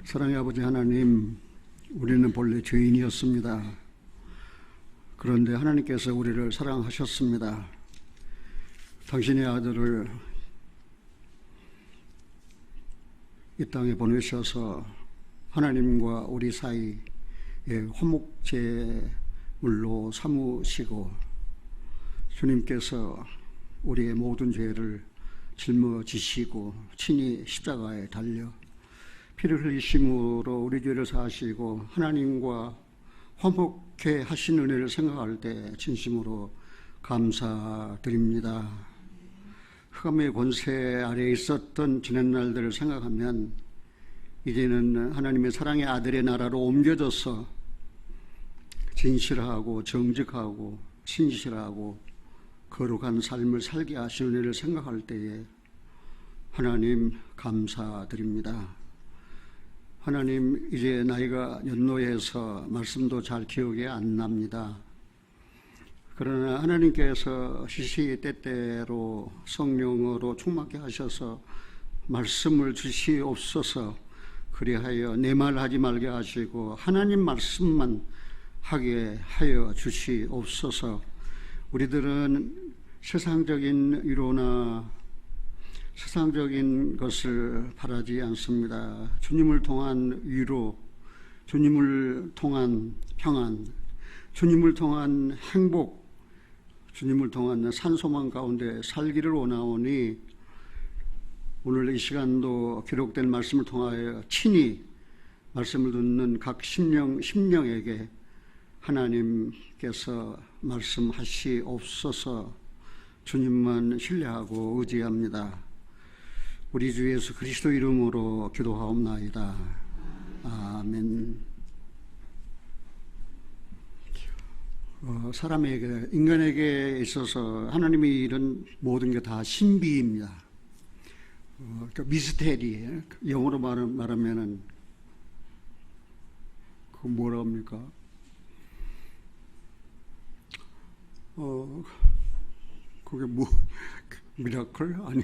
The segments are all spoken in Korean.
사랑의 아버지 하나님, 우리는 본래 죄인이었습니다. 그런데 하나님께서 우리를 사랑하셨습니다. 당신의 아들을 이 땅에 보내셔서 하나님과 우리 사이에 화목제물로 삼으시고, 주님께서 우리의 모든 죄를 짊어지시고 친히 십자가에 달려 피를 흘리심으로 우리 죄를 사하시고 하나님과 화목케 하신 은혜를 생각할 때 진심으로 감사드립니다. 흑암의 권세 아래에 있었던 지난 날들을 생각하면 이제는 하나님의 사랑의 아들의 나라로 옮겨져서 진실하고 정직하고 신실하고 거룩한 삶을 살게 하신 은혜를 생각할 때에 하나님 감사드립니다. 하나님, 이제 나이가 연노해서 말씀도 잘 기억이 안 납니다. 그러나 하나님께서 시시때때로 성령으로 충만케 하셔서 말씀을 주시옵소서. 그리하여 내 말 하지 말게 하시고 하나님 말씀만 하게 하여 주시옵소서. 우리들은 세상적인 위로나 세상적인 것을 바라지 않습니다. 주님을 통한 위로, 주님을 통한 평안, 주님을 통한 행복, 주님을 통한 산소망 가운데 살기를 원하오니 오늘 이 시간도 기록된 말씀을 통하여 친히 말씀을 듣는 각 심령에게 하나님께서 말씀하시옵소서. 주님만 신뢰하고 의지합니다. 우리 주 예수 그리스도 이름으로 기도하옵나이다. 아멘. 사람에게, 인간에게 있어서 하나님의 일은 모든 게 다 신비입니다. 미스테리, 영어로 말하면은 그 뭐라 합니까? 그게 뭐 미라클? 아니,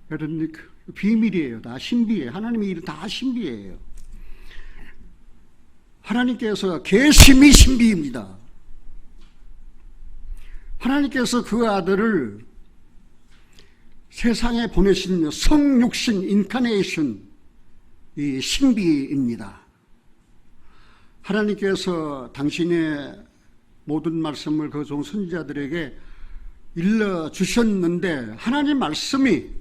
그러니까 비밀이에요. 다 신비예요. 하나님의 일은 다 신비예요. 하나님께서 계심이 신비입니다. 하나님께서 그 아들을 세상에 보내신 성육신 인카네이션, 이 신비입니다. 하나님께서 당신의 모든 말씀을 그 종 선지자들에게 일러주셨는데 하나님 말씀이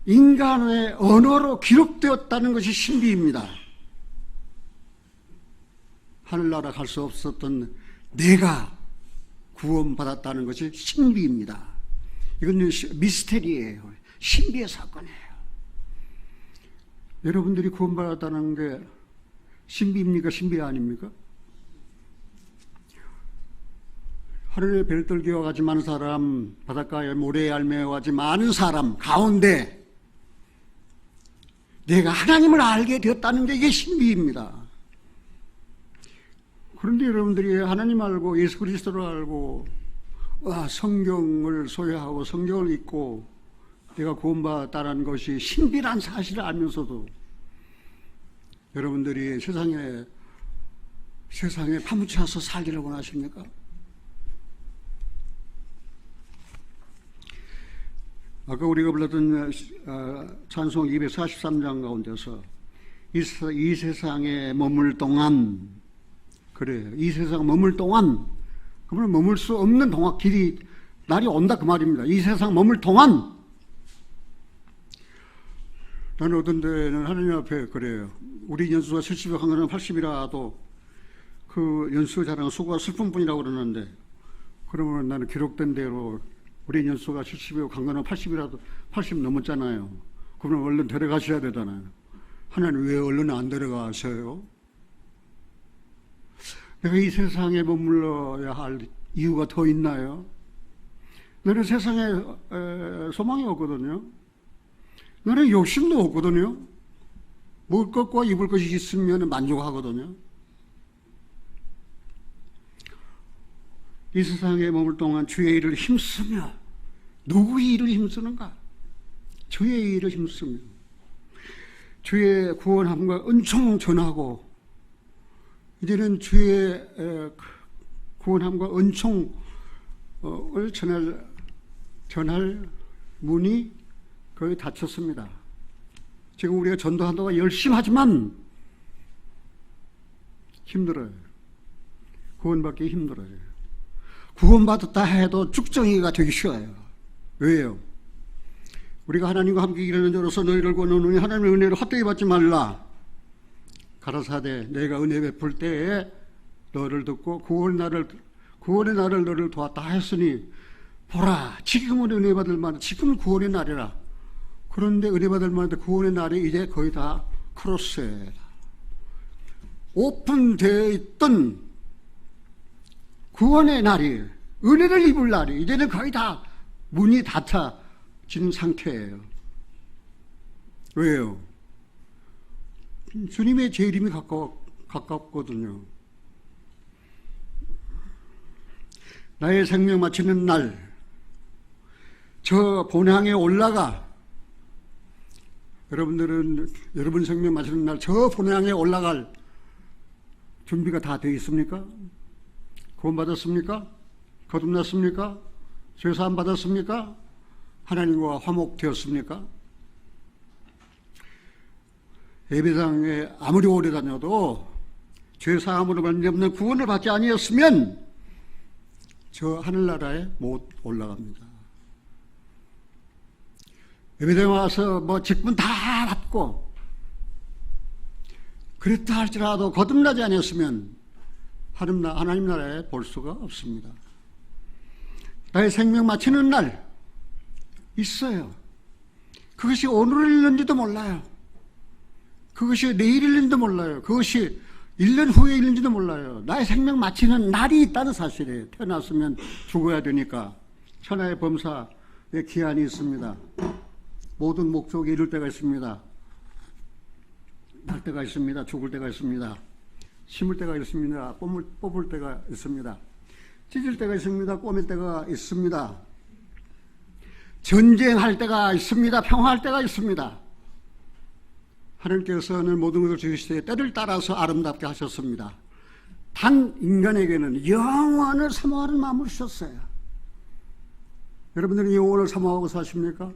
인간의 언어로 기록되었다는 것이 신비입니다. 하늘나라 갈 수 없었던 내가 구원받았다는 것이 신비입니다. 이건 미스테리예요. 신비의 사건이에요. 여러분들이 구원받았다는 게 신비입니까? 신비 아닙니까? 하늘에 별들 기어가지 많은 사람, 바닷가에 모래에 알매어가지 많은 사람 가운데 내가 하나님을 알게 되었다는 게 이게 신비입니다. 그런데 여러분들이 하나님 알고 예수 그리스도를 알고 성경을 소유하고 성경을 읽고 내가 구원받았다는 것이 신비란 사실을 알면서도 여러분들이 세상에 파묻혀서 살기를 원하십니까? 아까 우리가 불렀던 찬송 243장 가운데서 이 세상에 머물 동안, 그래요. 이 세상 머물 동안, 그러면 머물 수 없는 길이 날이 온다 그 말입니다. 이 세상 머물 동안. 나는 어떤 데는 하나님 앞에 그래요. 우리 연수가 70여 한 거는 80이라도 그 연수 자랑 수고가 슬픈 뿐이라고 그러는데, 그러면 나는 기록된 대로 우리 연수가 70이고 강건은 80이라도 80 넘었잖아요. 그러면 얼른 데려가셔야 되잖아요. 하나님 왜 얼른 안 데려가셔요? 내가 이 세상에 머물러야 할 이유가 더 있나요? 너는 세상에 소망이 없거든요. 너는 욕심도 없거든요. 먹을 것과 입을 것이 있으면 만족하거든요. 이 세상에 머물 동안 주의 일을 힘쓰며, 누구의 일을 힘쓰는가? 주의 일을 힘쓰며 주의 구원함과 은총 전하고, 이제는 주의 구원함과 은총을 전할 문이 거의 닫혔습니다. 지금 우리가 전도한다고 열심히 하지만 힘들어요. 구원받기 힘들어요. 구원받았다 해도 죽정이가 되기 쉬워요. 왜요? 우리가 하나님과 함께 일하는 자로서 너희를 권하노니 하나님의 은혜를 헛되이 받지 말라. 가라사대 내가 은혜 베풀 때에 너를 듣고 구원의 날을 너를 도왔다 했으니 보라 지금은 은혜 받을 만 지금은 구원의 날이라. 그런데 은혜 받을 만한데 구원의 날이 이제 거의 다 크로스에 오픈되어 있던 구원의 날이, 은혜를 입을 날이 이제는 거의 다 문이 닫혀진 상태예요. 왜요? 주님의 재림이 가깝거든요. 나의 생명 마치는 날, 저 본향에 올라가. 여러분 생명 마치는 날 저 본향에 올라갈 준비가 다 되어 있습니까? 구원받았습니까? 거듭났습니까? 죄사함 받았습니까? 하나님과 화목되었습니까? 예배당에 아무리 오래 다녀도 죄사함으로 말미암는 구원을 받지 아니었으면 저 하늘나라에 못 올라갑니다. 예배당에 와서 직분 다 받고 그랬다 할지라도 거듭나지 않았으면 하나님 나라에 볼 수가 없습니다. 나의 생명 마치는 날 있어요. 그것이 오늘일는지도 몰라요. 그것이 내일일는지도 몰라요. 그것이 1년 후에일는지도 몰라요. 나의 생명 마치는 날이 있다는 사실이에요. 태어났으면 죽어야 되니까 천하의 범사의 기한이 있습니다. 모든 목적이 이룰 때가 있습니다. 날 때가 있습니다. 죽을 때가 있습니다. 심을 때가 있습니다. 뽑을 때가 있습니다. 찢을 때가 있습니다. 꼬맬 때가 있습니다. 전쟁할 때가 있습니다. 평화할 때가 있습니다. 하나님께서는 모든 것을 지으시되 때를 따라서 아름답게 하셨습니다. 단 인간에게는 영원을 사모하는 마음을 주셨어요. 여러분들은 영원을 사모하고 사십니까?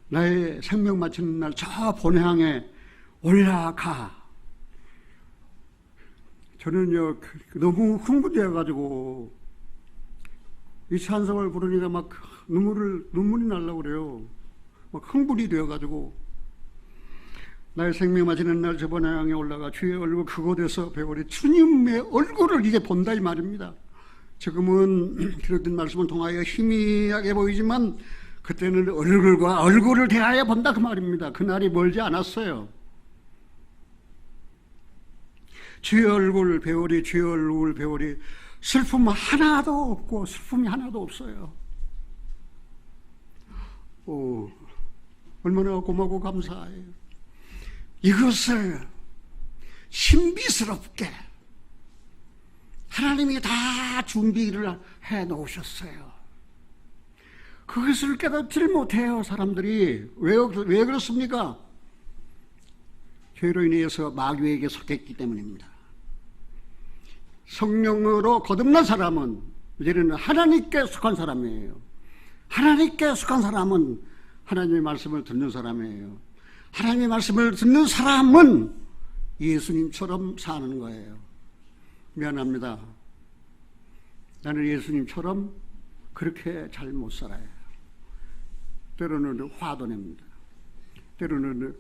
나의 생명 마치는 날 저 본향에 올라가. 저는요 너무 흥분되어가지고 이 찬송을 부르니까 막 눈물이 나려고 그래요. 막 흥분이 되어가지고 나의 생명 마치는 날 저 본향에 올라가 주의 얼굴 그곳에서 배우리 주님의 얼굴을 이제 본다 이 말입니다. 지금은 기록된 말씀을 통하여 희미하게 보이지만 그때는 얼굴과 얼굴을 대하여 본다 그 말입니다. 그날이 멀지 않았어요. 주의 얼굴 배우리 주의 얼굴 배우리 슬픔 하나도 없고 슬픔이 하나도 없어요. 얼마나 고마고 감사해요. 이것을 신비스럽게 하나님이 다 준비를 해 놓으셨어요. 그것을 깨닫지를 못해요. 사람들이. 왜 그렇습니까? 죄로 인해서 마귀에게 속했기 때문입니다. 성령으로 거듭난 사람은 이제는 하나님께 속한 사람이에요. 하나님께 속한 사람은 하나님의 말씀을 듣는 사람이에요. 하나님의 말씀을 듣는 사람은 예수님처럼 사는 거예요. 미안합니다. 나는 예수님처럼 그렇게 잘 못 살아요. 때로는 화도 냅니다. 때로는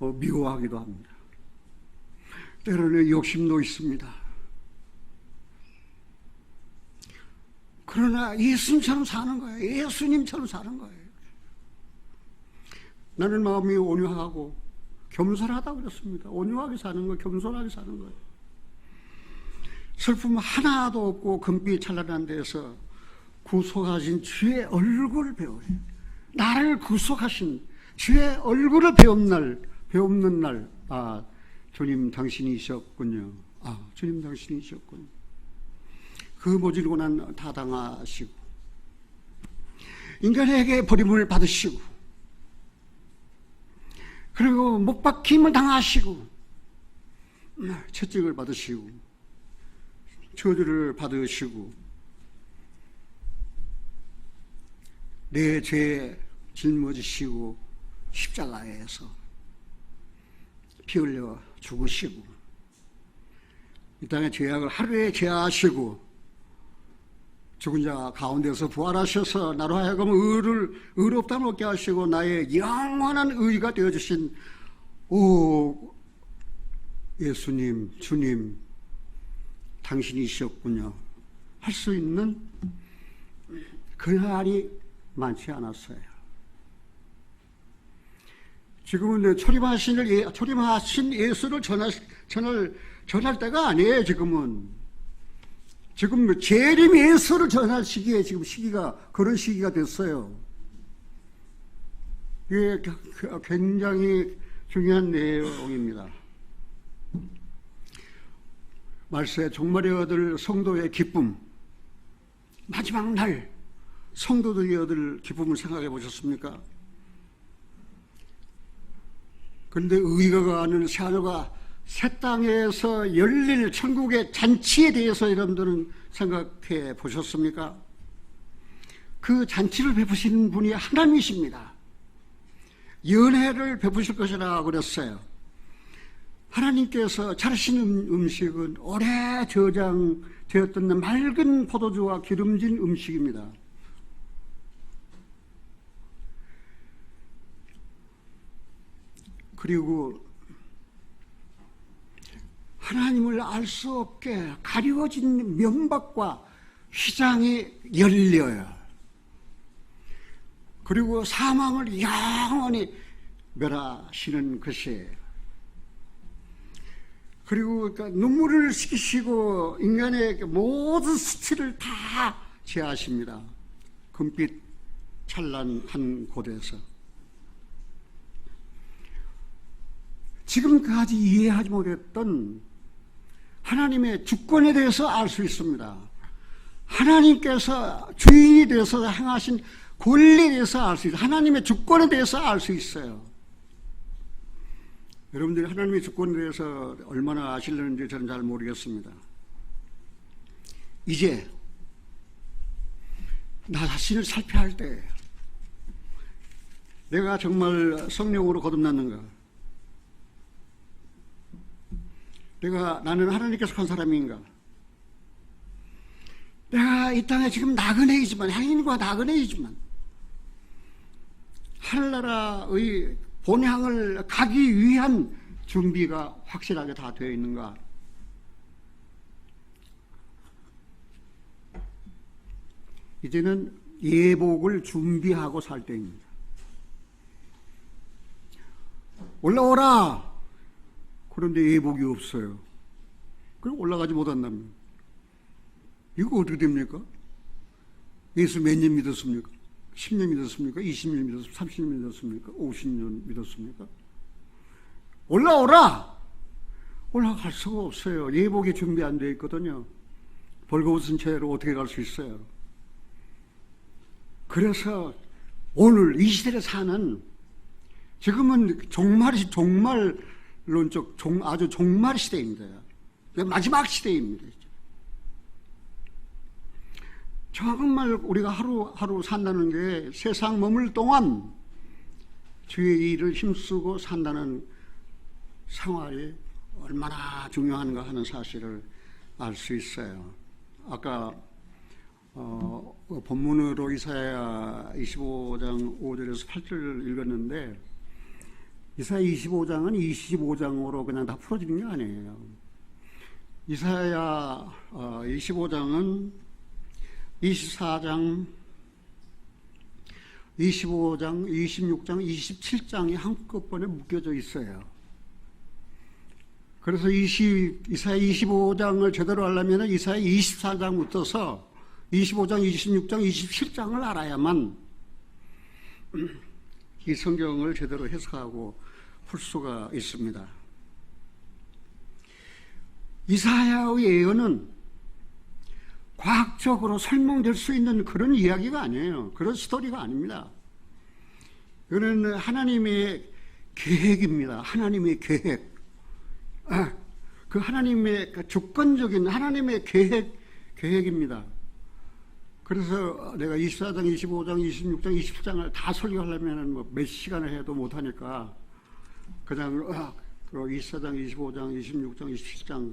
미워하기도 합니다. 때로는 욕심도 있습니다. 그러나 예수님처럼 사는 거예요. 예수님처럼 사는 거예요. 나는 마음이 온유하고 겸손하다고 그랬습니다. 온유하게 사는 거, 겸손하게 사는 거예요. 슬픔 하나도 없고 금빛 찬란한 데서 구속하신 주의 얼굴을 배워요. 나를 구속하신 주의 얼굴을 배우는 날, 주님 당신이셨군요. 주님 당신이셨군요. 그 모질고난 다 당하시고 인간에게 버림을 받으시고, 그리고 못 박힘을 당하시고, 채찍을 받으시고, 저주를 받으시고, 내 죄에 짊어지시고 십자가에서 피 흘려 죽으시고, 이 땅의 죄악을 하루에 제하시고 죽은 자 가운데서 부활하셔서 나로 하여금 의롭다함을 얻게 하시고 나의 영원한 의가 되어주신 오 예수님, 주님, 당신이셨군요 할 수 있는 그날이 많지 않았어요. 지금은 초림하신 예수를 전할 때가 아니에요. 지금 재림 예수를 전할 시기에 지금 그런 시기가 됐어요. 이게 굉장히 중요한 내용입니다. 말세 종말에 얻을 성도의 기쁨, 마지막 날 성도들이 얻을 기쁨을 생각해 보셨습니까? 그런데 의가 가는 새하늘과 새 땅에서 열릴 천국의 잔치에 대해서 여러분들은 생각해 보셨습니까? 그 잔치를 베푸시는 분이 하나님이십니다. 연회를 베푸실 것이라 그랬어요. 하나님께서 차리시는 음식은 오래 저장되었던 맑은 포도주와 기름진 음식입니다. 그리고 하나님을 알 수 없게 가리워진 면박과 휘장이 열려요. 그리고 사망을 영원히 멸하시는 것이에요. 그리고 눈물을 씻기시고 인간의 모든 수치를 다 제하십니다. 금빛 찬란한 곳에서. 지금까지 이해하지 못했던 하나님의 주권에 대해서 알 수 있습니다. 하나님께서 주인이 되어서 행하신 권리에 대해서 알 수 있어요. 하나님의 주권에 대해서 알 수 있어요. 여러분들이 하나님의 주권에 대해서 얼마나 아시려는지 저는 잘 모르겠습니다. 이제 나 자신을 살펴야 할 때 내가 정말 성령으로 거듭났는가? 나는 하나님께 속한 사람인가? 내가 이 땅에 지금 나그네이지만, 행인과 나그네이지만 하늘나라의 본향을 가기 위한 준비가 확실하게 다 되어 있는가? 이제는 예복을 준비하고 살 때입니다. 올라오라! 그런데 예복이 없어요. 그럼 올라가지 못한다면 이거 어떻게 됩니까? 예수 몇 년 믿었습니까? 10년 믿었습니까? 20년 믿었습니까? 30년 믿었습니까? 50년 믿었습니까? 올라오라! 올라갈 수가 없어요. 예복이 준비 안 되어 있거든요. 벌거벗은 채로 어떻게 갈 수 있어요? 그래서 오늘 이 시대에 사는, 지금은 종말론적 아주 종말 시대입니다. 마지막 시대입니다. 정말 우리가 하루하루 산다는 게 세상 머물 동안 주의 일을 힘쓰고 산다는 생활이 얼마나 중요한가 하는 사실을 알 수 있어요. 아까 본문으로 이사야 25장 5절에서 8절을 읽었는데, 이사야 25장은 25장으로 그냥 다 풀어지는 게 아니에요. 이사야 25장은 24장, 25장, 26장, 27장이 한꺼번에 묶여져 있어요. 그래서 이사야 25장을 제대로 하려면 이사야 24장부터서 25장, 26장, 27장을 알아야만 이 성경을 제대로 해석하고 풀 수가 있습니다. 이사야의 예언은 과학적으로 설명될 수 있는 그런 이야기가 아니에요. 그런 스토리가 아닙니다. 이거는 하나님의 계획입니다. 하나님의 계획. 그 하나님의 주권적인 하나님의 계획입니다. 그래서 내가 24장, 25장, 26장, 27장을 다 설교하려면 뭐 몇 시간을 해도 못하니까 그냥 24장, 25장, 26장, 27장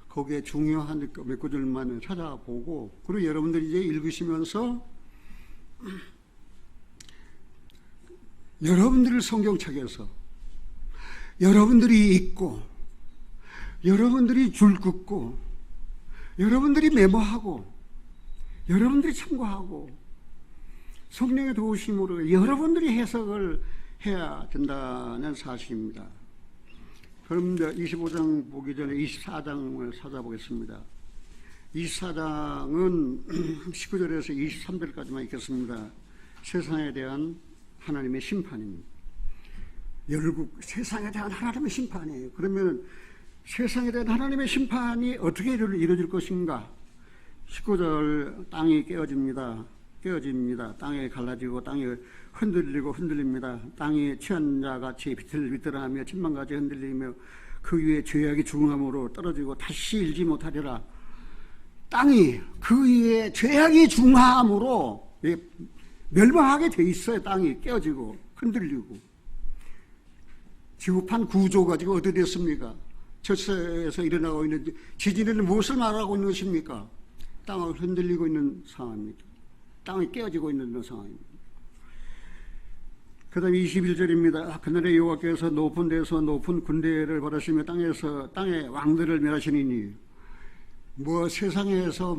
거기에 중요한 몇 구절만 찾아보고, 그리고 여러분들이 이제 읽으시면서 여러분들을 성경책에서 여러분들이 읽고 여러분들이 줄 긋고 여러분들이 메모하고 여러분들이 참고하고 성령의 도우심으로 여러분들이 해석을 해야 된다는 사실입니다. 그럼 25장 보기 전에 24장을 찾아보겠습니다. 24장은 19절에서 23절까지만 읽겠습니다. 세상에 대한 하나님의 심판입니다. 열국 세상에 대한 하나님의 심판이에요. 그러면 세상에 대한 하나님의 심판이 어떻게 이루어질 것인가? 19절 땅이 깨어집니다. 땅이 갈라지고 땅이 흔들립니다. 땅이 취한 자같이 비틀비틀하며 침망같이 흔들리며 그 위에 죄악이 중함으로 떨어지고 다시 일지 못하리라. 땅이 그 위에 죄악이 중함으로 멸망하게 돼 있어요. 땅이 깨어지고 흔들리고. 지구판 구조가 지금 어떻게 됐습니까? 저세에서 일어나고 있는 지진은 무엇을 말하고 있는 것입니까? 땅을 흔들리고 있는 상황입니다. 땅이 깨어지고 있는 상황입니다. 그 다음에 21절입니다. 그날에 여호와께서 높은 데서 높은 군대를 벌하시며 땅의 왕들을 멸하시니니, 세상에서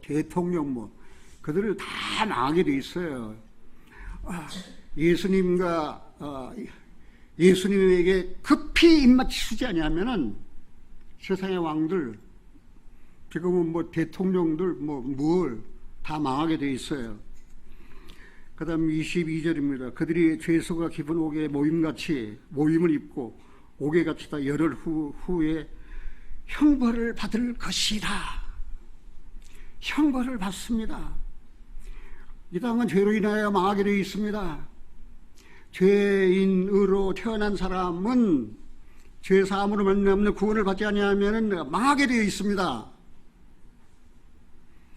대통령 그들을 다 망하게 돼 있어요. 예수님에게 급히 입맞추지 아니하면은 세상의 왕들, 지금은 대통령들, 다 망하게 돼 있어요. 그 다음 22절입니다. 그들이 죄수가 깊은 옥에 모임을 입고 옥에 갇히다 열흘 후에 형벌을 받을 것이라. 형벌을 받습니다. 이 땅은 죄로 인하여 망하게 되어 있습니다. 죄인으로 태어난 사람은 죄 사함으로 말미암는 구원을 받지 아니하면 망하게 되어 있습니다.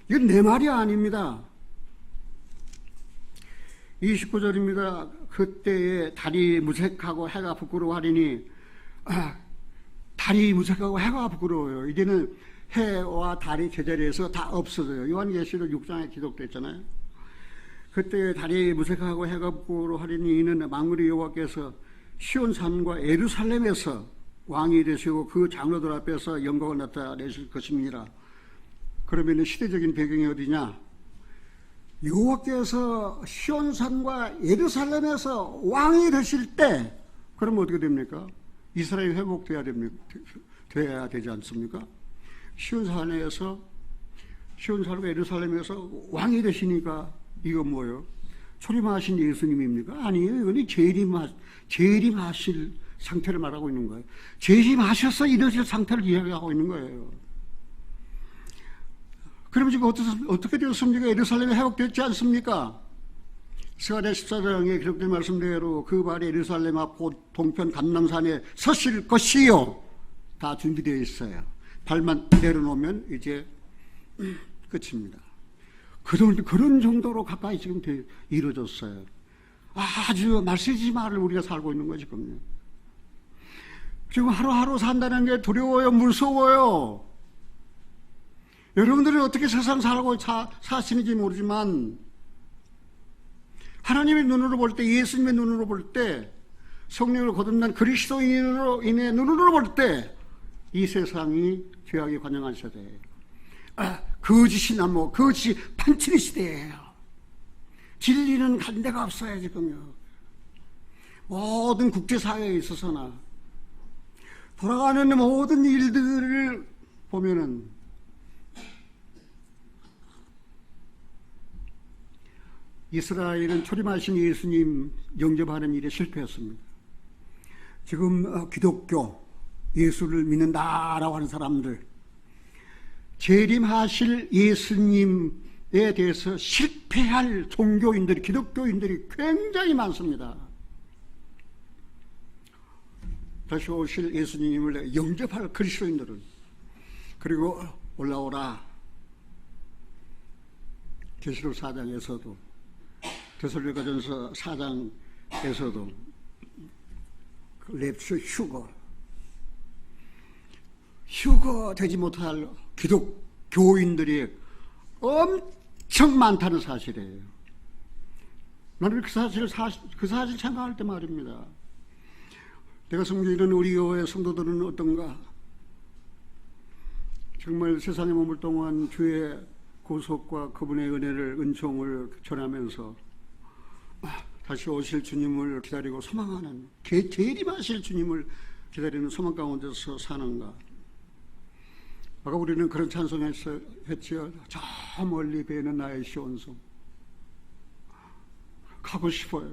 이건 내 말이 아닙니다. 29절입니다. 그때에 달이 무색하고 해가 부끄러워하리니, 달이 무색하고 해가 부끄러워요. 이제는 해와 달이 제자리에서 다 없어져요. 요한계시록 6장에 기록되어 있잖아요. 그때 달이 무색하고 해가 부끄러워하리니 이는 만군의 여호와께서 시온산과 예루살렘에서 왕이 되시고 그 장로들 앞에서 영광을 나타내실 것입니다. 그러면 시대적인 배경이 어디냐? 여호와께서 시온산과 예루살렘에서 왕이 되실 때, 그러면 어떻게 됩니까? 이스라엘이 회복돼야 돼야 되지 않습니까? 시온산과 예루살렘에서 왕이 되시니까 이거 뭐예요? 초림하신 예수님입니까? 아니에요. 이건 재림하실 상태를 말하고 있는 거예요. 재림하셔서 이루어질 상태를 이야기하고 있는 거예요. 그럼 지금 어떻게 되었습니까? 예루살렘이 회복됐지 않습니까? 스가랴 14장에 기록된 말씀대로 그 발이 예루살렘 앞 곧 동편 감람산에 서실 것이요. 다 준비되어 있어요. 발만 내려놓으면 이제 끝입니다. 그런 정도로 가까이 지금 이루어졌어요. 아주 말세지 말을 우리가 살고 있는 거지, 지금요. 지금 하루하루 산다는 게 두려워요, 무서워요. 여러분들이 어떻게 세상 살고 사시는지 모르지만 하나님의 눈으로 볼 때, 예수님의 눈으로 볼 때, 성령을 거듭난 그리스도인으로 인해 눈으로 볼 때 이 세상이 죄악에 관영한 세대예요. 거짓이 거짓이 판치는 시대예요. 진리는 간 데가 없어요, 지금요. 모든 국제사회에 있어서나 돌아가는 모든 일들을 보면은 이스라엘은 초림하신 예수님 영접하는 일에 실패했습니다. 지금 기독교, 예수를 믿는다라고 하는 사람들, 재림하실 예수님에 대해서 실패할 종교인들이, 기독교인들이 굉장히 많습니다. 다시 오실 예수님을 영접할 그리스도인들은, 그리고 올라오라, 계시록 4장에서도, 데살로니가전서 4장에서도 랩처 휴거 되지 못할 기독교인들이 엄청 많다는 사실이에요. 나는 그 사실 생각할 때 말입니다. 내가 섬기는 우리 교회 성도들은 어떤가? 정말 세상에 머물 동안 주의 구속과 그분의 은혜를, 은총을 전하면서 다시 오실 주님을 기다리고 소망하는, 재림하실 주님을 기다리는 소망 가운데서 사는가? 아까 우리는 그런 찬송에서 했지요. 저 멀리 배는 나의 시온성. 가고 싶어요.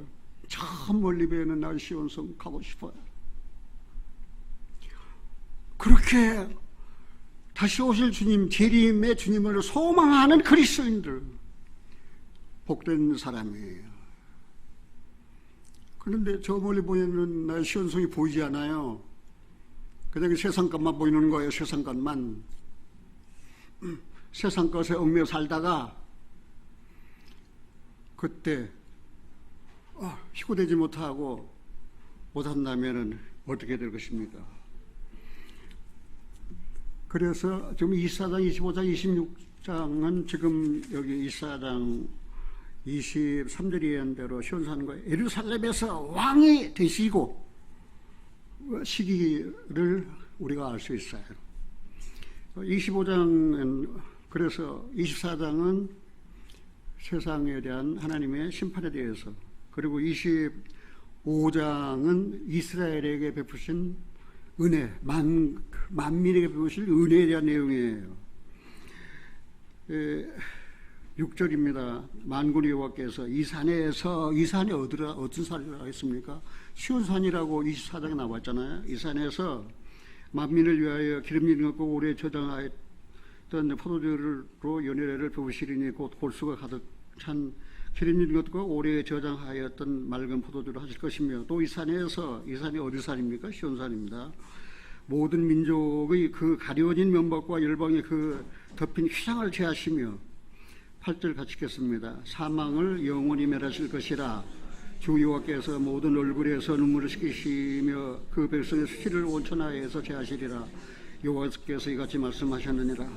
저 멀리 배는 나의 시온성 가고 싶어요. 그렇게 다시 오실 주님, 재림의 주님을 소망하는 그리스도인들, 복된 사람이에요. 그런데 저 멀리 보이는 나의 시온성이 보이지 않아요. 그냥 세상 것만 보이는 거예요. 세상 것만. 세상 것에 얽매여 살다가 그때 희고되지 못하고 못한다면 어떻게 될 것입니까? 그래서 지금 24장, 25장, 26장은 지금 여기 24장 23절에 의한 대로 시온산과 예루살렘에서 왕이 되시고 시기를 우리가 알 수 있어요. 25장은, 그래서 24장은 세상에 대한 하나님의 심판에 대해서, 그리고 25장은 이스라엘에게 베푸신 은혜, 만민에게 베푸신 은혜에 대한 내용이에요. 6절입니다. 만군의 여호와께서 이 산이 어떤 산이라고 했습니까? 시온산이라고 24장에 나왔잖아요. 이 산에서 만민을 위하여 기름진 것과 오래 저장하였던 포도주로 연회를 부으시리니 곧 골수가 가득 찬 기름진 것과 오래 저장하였던 맑은 포도주로 하실 것이며, 또 이 산이 어디 산입니까? 시온산입니다. 모든 민족의 그 가려진 면박과 열방의 그 덮인 휘장을 제하시며, 8절 같이 읽겠습니다. 사망을 영원히 멸하실 것이라. 주 여호와께서 모든 얼굴에서 눈물을 씻기시며 그 백성의 수치를 온천하에서 제하시리라. 여호와께서 이같이 말씀하셨느니라.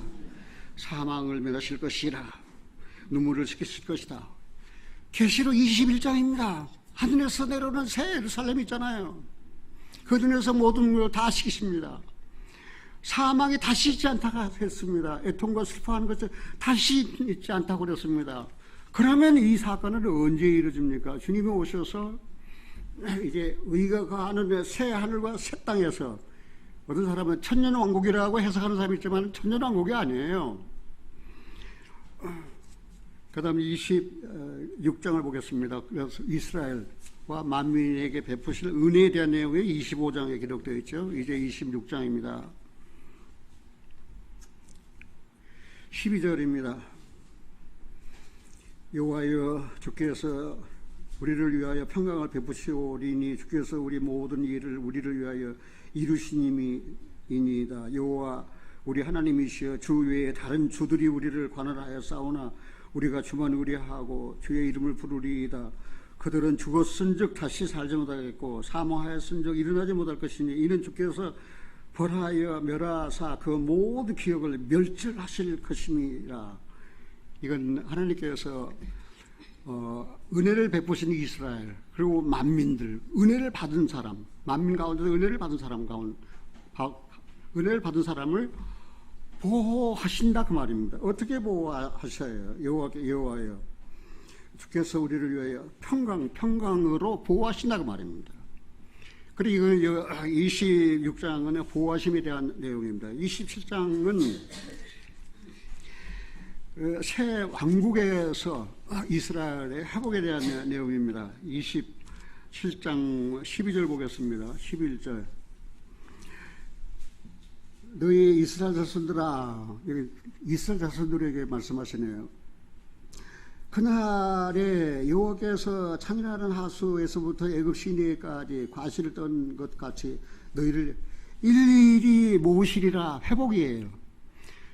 사망을 멸하실 것이라. 눈물을 씻기실 것이다. 계시록 21장입니다. 하늘에서 내려오는 새 예루살렘 있잖아요. 그 중에서 모든 걸 다 씻기십니다. 사망이 다시 있지 않다고 했습니다. 애통과 슬퍼하는 것을 다시 있지 않다고 그랬습니다. 그러면 이 사건은 언제 이루어집니까? 주님이 오셔서 이제 의가 가는 새 하늘과 새 땅에서, 어떤 사람은 천년왕국이라고 해석하는 사람이 있지만 천년왕국이 아니에요. 그 다음에 26장을 보겠습니다. 그래서 이스라엘과 만민에게 베푸실 은혜에 대한 내용이 25장에 기록되어 있죠. 이제 26장입니다. 12절입니다. 여호와여, 주께서 우리를 위하여 평강을 베푸시오리니 주께서 우리 모든 일을 우리를 위하여 이루시님이니이다. 여호와 우리 하나님이시여, 주 외에 다른 주들이 우리를 관할하여 싸우나 우리가 주만 의뢰하고 주의 이름을 부르리이다. 그들은 죽었은즉 다시 살지 못하겠고 사망하였은즉 일어나지 못할 것이니 이는 주께서 벌하여 멸하사 그 모든 기억을 멸절하실 것임이라. 이건 하나님께서 은혜를 베푸신 이스라엘, 그리고 만민들, 은혜를 받은 사람, 만민 가운데서 은혜를 받은 사람 은혜를 받은 사람을 보호하신다 그 말입니다. 어떻게 보호하셔요? 여호와여, 주께서 우리를 위하여 평강으로 보호하신다 그 말입니다. 그리고 26장은 보호하심에 대한 내용입니다. 27장은 새 왕국에서 이스라엘의 회복에 대한 내용입니다. 27장 12절 보겠습니다. 11절. 너희 이스라엘 자손들아, 이스라엘 자손들에게 말씀하시네요. 그날에 여호와께서 창인하는 하수에서부터 애굽 시내까지 과실을 떤 것 같이 너희를 일일이 모으시리라. 회복이에요.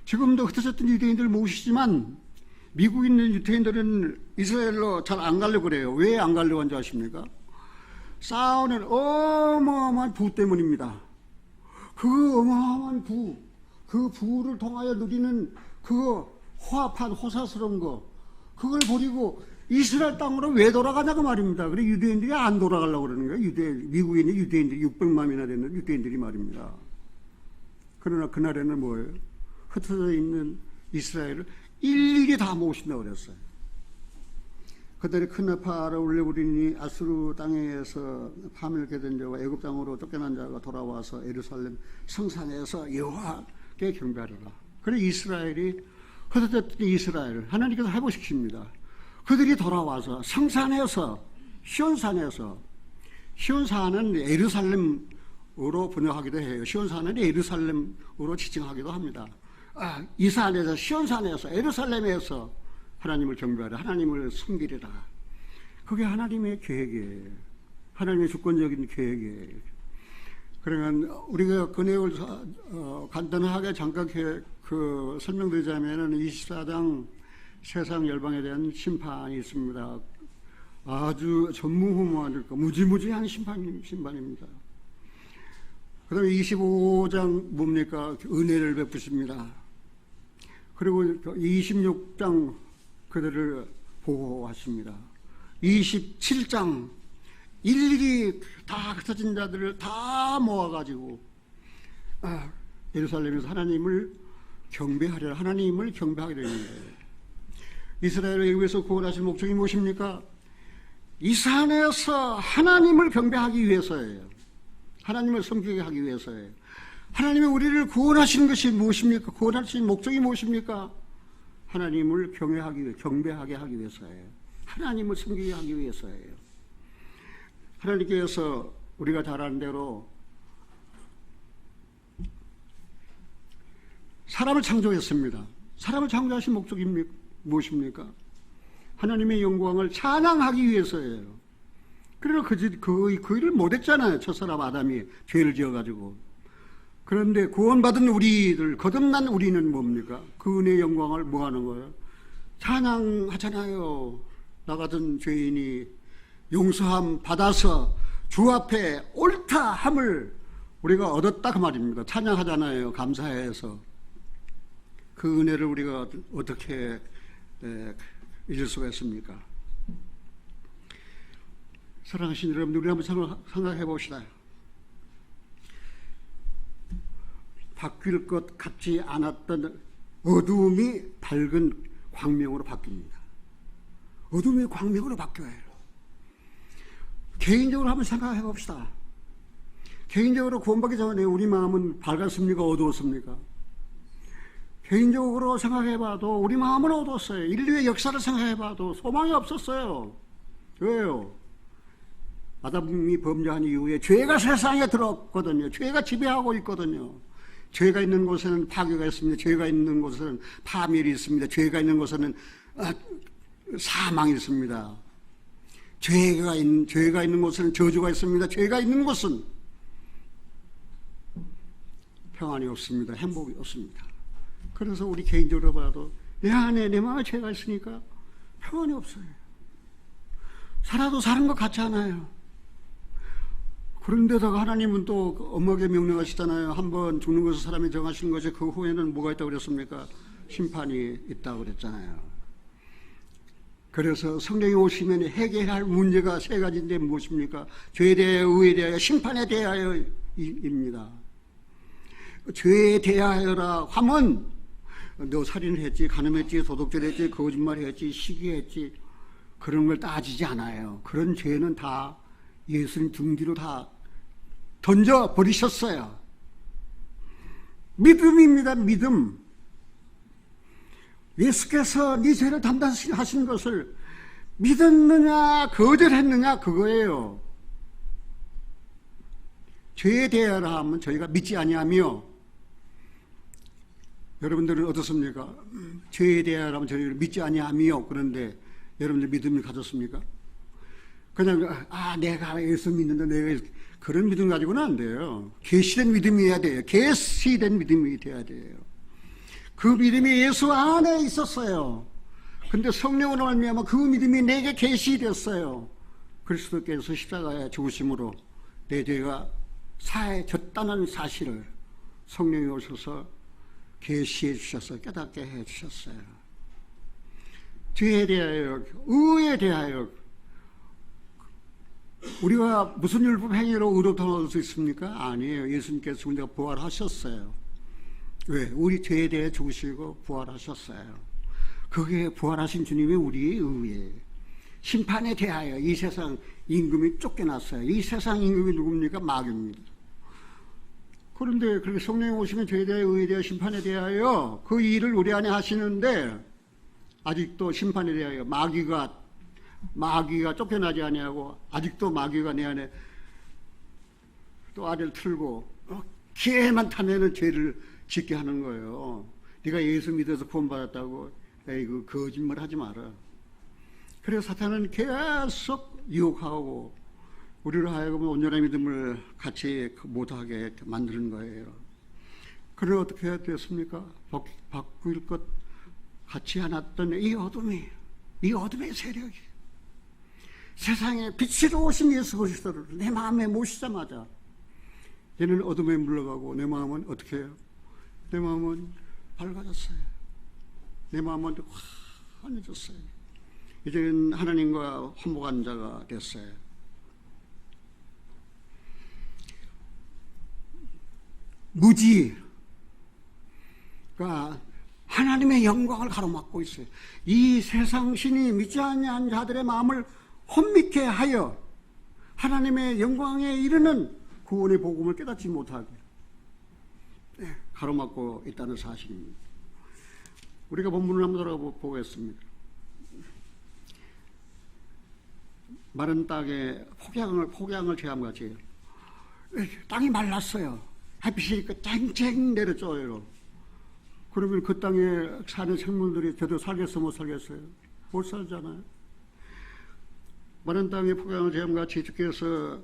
지금도 흩어졌던 유대인들 모으시지만 미국에 있는 유대인들은 이스라엘로 잘 안 가려고 그래요. 왜 안 가려고 하는지 아십니까? 싸우는 어마어마한 부 때문입니다. 그 어마어마한 부, 그 부를 통하여 누리는 그 호합한 호사스러운 거, 그걸 버리고 이스라엘 땅으로 왜 돌아가냐고 말입니다. 그래 유대인들이 안 돌아가려고 그러는 거예요. 미국에 있는 유대인들이 600만이나 되는 유대인들이 말입니다. 그러나 그날에는 뭐예요? 흩어져 있는 이스라엘을 일일이 다 모으신다고 그랬어요. 그들이 큰 나팔을 울려부리니 아수르 땅에서 파멸케 된 자와 애굽 땅으로 쫓겨난 자가 돌아와서 예루살렘 성산에서 여호와께 경배하리라. 그래 이스라엘이 흩어졌던 이스라엘 하나님께서 회복시킵니다. 그들이 돌아와서 성산에서 시온산은 예루살렘으로 번역하기도 해요. 시온산은 예루살렘으로 지칭하기도 합니다. 이 산에서 시온산에서 예루살렘에서 하나님을 경배하라, 하나님을 섬기리라. 그게 하나님의 계획이에요. 하나님의 주권적인 계획이에요. 그러면 우리가 그 내용을 간단하게 잠깐 설명드리자면 24장 세상 열방에 대한 심판이 있습니다. 아주 전무후무한 무지무지한 심판입니다. 그 다음에 25장 뭡니까? 은혜를 베푸십니다. 그리고 26장 그들을 보호하십니다. 27장 일일이 다 흩어진 자들을 다 모아가지고 예루살렘에서 하나님을 경배하려 하나님을 경배하게 되는 거예요. 이스라엘을 애굽에서 구원하신 목적이 무엇입니까? 이 산에서 하나님을 경배하기 위해서예요. 하나님을 섬기게 하기 위해서예요. 하나님이 우리를 구원하시는 것이 무엇입니까? 구원하신 목적이 무엇입니까? 하나님을 경배하게 하기 위해서예요. 하나님을 섬기게 하기 위해서예요. 하나님께서 우리가 잘 아는 대로 사람을 창조했습니다. 사람을 창조하신 목적이 무엇입니까? 하나님의 영광을 찬양하기 위해서예요. 그래서 그 일을 못했잖아요. 첫사람 아담이 죄를 지어가지고. 그런데 구원받은 우리들, 거듭난 우리는 뭡니까? 그 은혜의 영광을 뭐 하는 거예요? 찬양하잖아요. 나 같은 죄인이 용서함 받아서 주 앞에 옳다함을 우리가 얻었다 그 말입니다. 찬양하잖아요. 감사해서. 그 은혜를 우리가 어떻게 잊을 수가 있습니까? 사랑하신 여러분들, 우리 한번 생각해 봅시다. 바뀔 것 같지 않았던 어두움이 밝은 광명으로 바뀝니다. 어둠이 광명으로 바뀌어요. 개인적으로 한번 생각해 봅시다. 개인적으로 구원받기 전에 우리 마음은 밝았습니까? 어두웠습니까? 개인적으로 생각해 봐도 우리 마음은 어두웠어요. 인류의 역사를 생각해 봐도 소망이 없었어요. 왜요? 아담이 범죄한 이후에 죄가 세상에 들어왔거든요. 죄가 지배하고 있거든요. 죄가 있는 곳에는 파괴가 있습니다. 죄가 있는 곳에는 파멸이 있습니다. 죄가 있는 곳에는 사망이 있습니다. 죄가 있는 곳에는 저주가 있습니다. 죄가 있는 곳은 평안이 없습니다. 행복이 없습니다. 그래서 우리 개인적으로 봐도 내 안에 내 마음에 죄가 있으니까 평안이 없어요. 살아도 사는 것 같지 않아요. 그런데다가 하나님은 또 엄하게 명령하시잖아요. 한번 죽는 것을 사람이 정하시는 것이 그 후에는 뭐가 있다고 그랬습니까? 심판이 있다고 그랬잖아요. 그래서 성령이 오시면 해결할 문제가 세 가지인데 무엇입니까? 죄에 대하여, 의에 대하여, 심판에 대하여입니다. 죄에 대하여라 하면 너 살인을 했지, 간음했지, 도둑질했지, 거짓말했지, 시기했지, 그런 걸 따지지 않아요. 그런 죄는 다 예수님 등 뒤로 다 던져버리셨어요. 믿음입니다. 믿음. 예수께서 네 죄를 담당하신 것을 믿었느냐 거절했느냐 그거예요. 죄에 대하여라 하면 저희가 믿지 아니하며 여러분들은 어떻습니까? 죄에 대하여라면 저희를 믿지 아니하며 그런데 여러분들 믿음을 가졌습니까? 그냥 내가 예수 믿는다 내가 그런 믿음 가지고는 안 돼요. 계시된 믿음이어야 돼요. 계시된 믿음이 돼야 돼요. 그 믿음이 예수 안에 있었어요. 근데 성령으로 말미암아 그 믿음이 내게 계시됐어요. 그리스도께서 십자가에 죽으심으로 내 죄가 사해졌다는 사실을 성령이 오셔서 계시해 주셔서 깨닫게 해 주셨어요. 죄에 대하여, 의에 대하여 우리가 무슨 율법 행위로 의롭다함을 얻을 수 있습니까? 아니에요. 예수님께서 우리가 부활하셨어요. 왜? 우리 죄에 대해 죽으시고 부활하셨어요. 그게 부활하신 주님이 우리의 의예요. 심판에 대하여 이 세상 임금이 쫓겨났어요. 이 세상 임금이 누굽니까? 마귀입니다. 그런데 그렇게 성령이 오시면 죄에 대하여 의에 대하여 심판에 대하여 그 일을 우리 안에 하시는데 아직도 심판에 대하여 마귀가 쫓겨나지 아니하고 아직도 마귀가 내 안에 또 알을 틀고 기회만 타면은 죄를 짓게 하는 거예요. 네가 예수 믿어서 구원받았다고 에이그 거짓말 하지 마라. 그래서 사탄은 계속 유혹하고 우리를 하여금 온전한 믿음을 같이 못하게 만드는 거예요. 그래 어떻게 해야 됐습니까? 바꿀 것 같지 않았던 이 어둠의 세력이 세상에 빛으로 오신 예수 그리스도를 내 마음에 모시자마자 얘는 어둠에 물러가고 내 마음은 어떻게 해요? 내 마음은 밝아졌어요. 내 마음은 환해졌어요. 이제는 하나님과 화목한 자가 됐어요. 무지가 하나님의 영광을 가로막고 있어요. 이 세상 신이 믿지 아니한 자들의 마음을 혼미케 하여 하나님의 영광에 이르는 구원의 복음을 깨닫지 못하게 가로막고 있다는 사실입니다. 우리가 본문을 한번 돌아보겠습니다. 마른 땅에 폭양을 체험같이 해요. 땅이 말랐어요. 햇빛이 쨍쨍 내려줘요. 그러면 그 땅에 사는 생물들이 제대로 살겠어 못 살겠어요? 못 살잖아요. 마른 땅에 폭양을 체험같이 주께서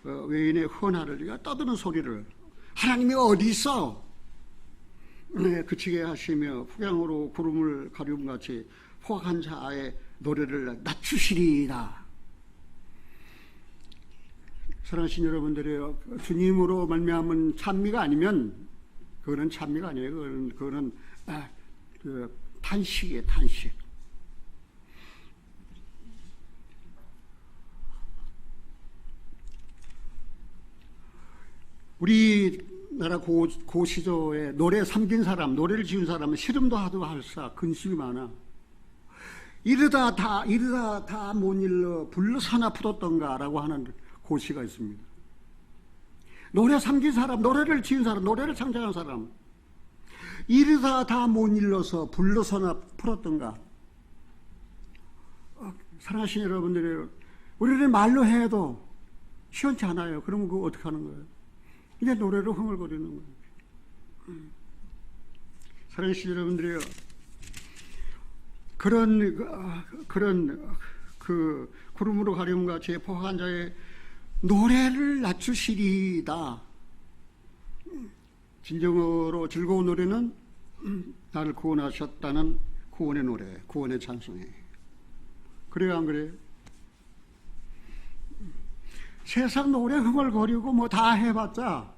외인의 헌화를 떠드는 소리를 하나님이 어디 있어? 그치게 하시며 폭양으로 구름을 가리움같이 포악한 자의 노래를 낮추시리이다. 사랑하신 여러분들이요, 주님으로 말미암은 찬미가 아니면 그거는 찬미가 아니에요. 그거는 탄식이에요. 탄식. 우리나라 고시조에 노래 삼긴 사람, 노래를 지은 사람은 시름도 하도 할사 근심이 많아. 이르다 다 못 일러 불러서나 풀었던가라고 하는 고시가 있습니다. 노래 삼긴 사람, 노래를 지은 사람, 노래를 창작한 사람, 이르다 다 못 일러서 불러서나 풀었던가. 사랑하시는 여러분들이 우리를 말로 해도 시원치 않아요. 그러면 그거 어떻게 하는 거예요? 이제 노래로 흥얼거리는 거예요. 사랑하시는 여러분들이요, 그런 구름으로 가려움과 제 포악한 자의 노래를 낮추시리이다. 진정으로 즐거운 노래는 나를 구원하셨다는 구원의 노래, 구원의 찬송이에요. 그래요, 안 그래요? 세상 노래 흥얼거리고 뭐 다 해봤자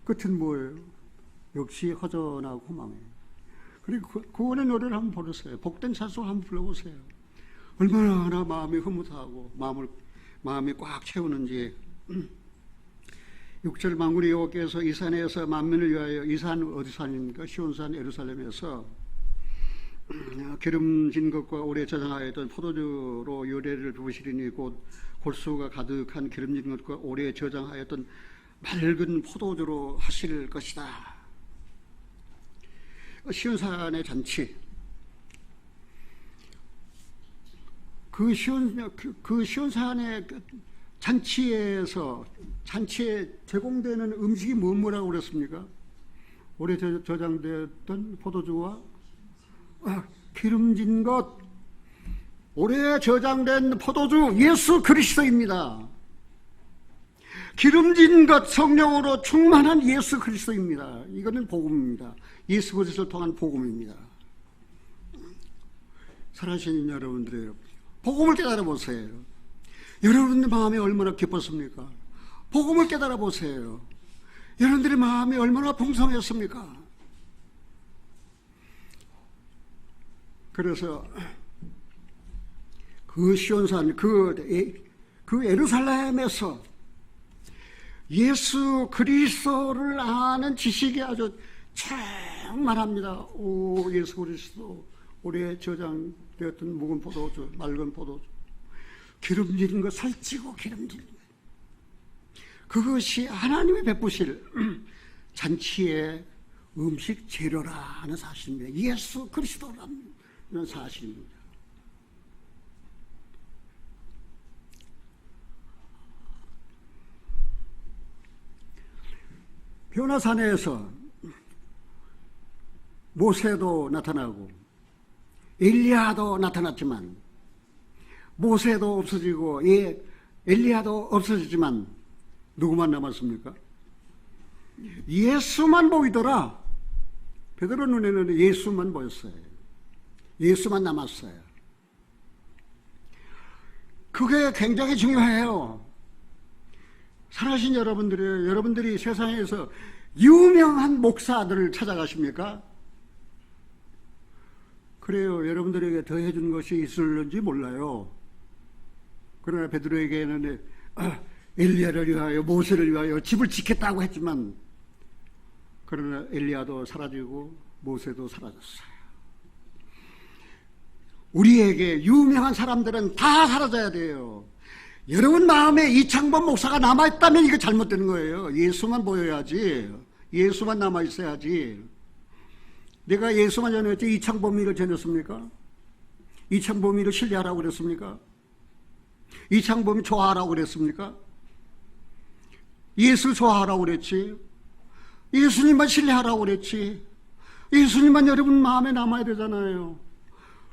끝은 뭐예요? 역시 허전하고 허망해요. 그리고 구원의 노래를 한번 부르세요. 복된 찬송 한번 불러보세요. 얼마나 마음이 흐뭇하고 마음이 꽉 채우는지. 6절 만군의 여호와께서 이 산에서 만민을 위하여, 이 산 어디 산입니까? 시온산 예루살렘에서 기름진 것과 오래 저장하였던 포도주로 요래를 부으시리니 곧 골수가 가득한 기름진 것과 오래 저장하였던 맑은 포도주로 하실 것이다. 시온산의 잔치, 그 시온산의 잔치에 제공되는 음식이 뭐라고 그랬습니까? 오래 저장되었던 포도주와 기름진 것, 오래 저장된 포도주 예수 그리스도입니다. 기름진 것, 성령으로 충만한 예수 그리스도입니다. 이거는 복음입니다. 예수 그리스도를 통한 복음입니다. 사랑하시는 여러분들이에요. 복음을 깨달아 보세요. 여러분들 마음이 얼마나 기뻤습니까? 복음을 깨달아 보세요. 여러분들의 마음이 얼마나 풍성했습니까? 그래서 그 시온산, 그 예루살렘에서 예수 그리스도를 아는 지식이 아주 충만합니다. 오, 예수 그리스도, 오래 저장되었던 묵은 포도주, 맑은 포도주, 기름진 거, 살찌고 기름진 거, 그것이 하나님이 베푸실 잔치의 음식 재료라는 사실입니다. 예수 그리스도라는 사실입니다. 변화산에서 모세도 나타나고 엘리야도 나타났지만, 모세도 없어지고 엘리야도 없어지지만 누구만 남았습니까? 예수만 보이더라. 베드로 눈에는 예수만 보였어요. 예수만 남았어요. 그게 굉장히 중요해요. 살아계신 여러분들이 세상에서 유명한 목사들을 찾아가십니까? 그래요. 여러분들에게 더 해준 것이 있을는지 몰라요. 그러나 베드로에게는 엘리야를 위하여, 모세를 위하여 집을 지켰다고 했지만, 그러나 엘리야도 사라지고 모세도 사라졌어요. 우리에게 유명한 사람들은 다 사라져야 돼요. 여러분 마음에 이창범 목사가 남아있다면 이거 잘못되는 거예요. 예수만 보여야지. 예수만 남아있어야지. 내가 예수만 전했지 이창범이를 전했습니까? 이창범이를 신뢰하라고 그랬습니까? 이창범이 좋아하라고 그랬습니까? 예수 좋아하라고 그랬지. 예수님만 신뢰하라고 그랬지. 예수님만 여러분 마음에 남아야 되잖아요.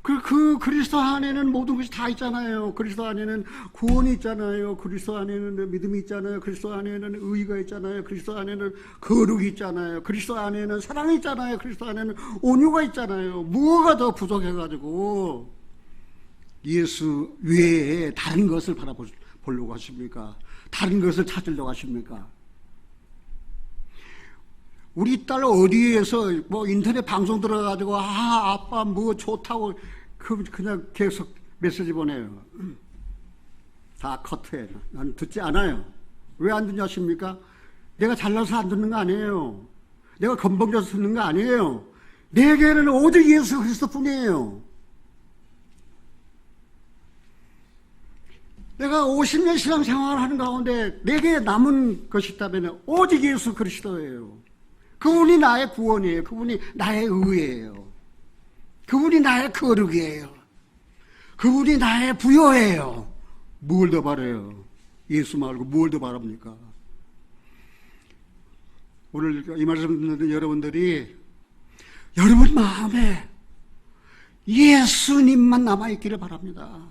그 그리스도 안에는 모든 것이 다 있잖아요. 그리스도 안에는 구원이 있잖아요. 그리스도 안에는 믿음이 있잖아요. 그리스도 안에는 의의가 있잖아요. 그리스도 안에는 거룩이 있잖아요. 그리스도 안에는 사랑이 있잖아요. 그리스도 안에는 온유가 있잖아요. 무엇가 더 부족해가지고 예수 외에 다른 것을 바라보려고 하십니까? 다른 것을 찾으려고 하십니까? 우리 딸 어디에서 뭐 인터넷 방송 들어가지고 아빠 뭐 좋다고 그냥 계속 메시지 보내요. 다 커트해. 난 듣지 않아요. 왜 안 듣냐 하십니까? 내가 잘나서 안 듣는 거 아니에요. 내가 건방져서 듣는 거 아니에요. 내게는 오직 예수 그리스도뿐이에요. 내가 50년 신앙생활을 하는 가운데 내게 남은 것이 있다면 오직 예수 그리스도예요. 그분이 나의 구원이에요. 그분이 나의 의예요. 그분이 나의 거룩이에요. 그분이 나의 부여예요. 뭘 더 바라요? 예수 말고 뭘 더 바랍니까? 오늘 이 말씀 듣는 여러분들이 여러분 마음에 예수님만 남아있기를 바랍니다.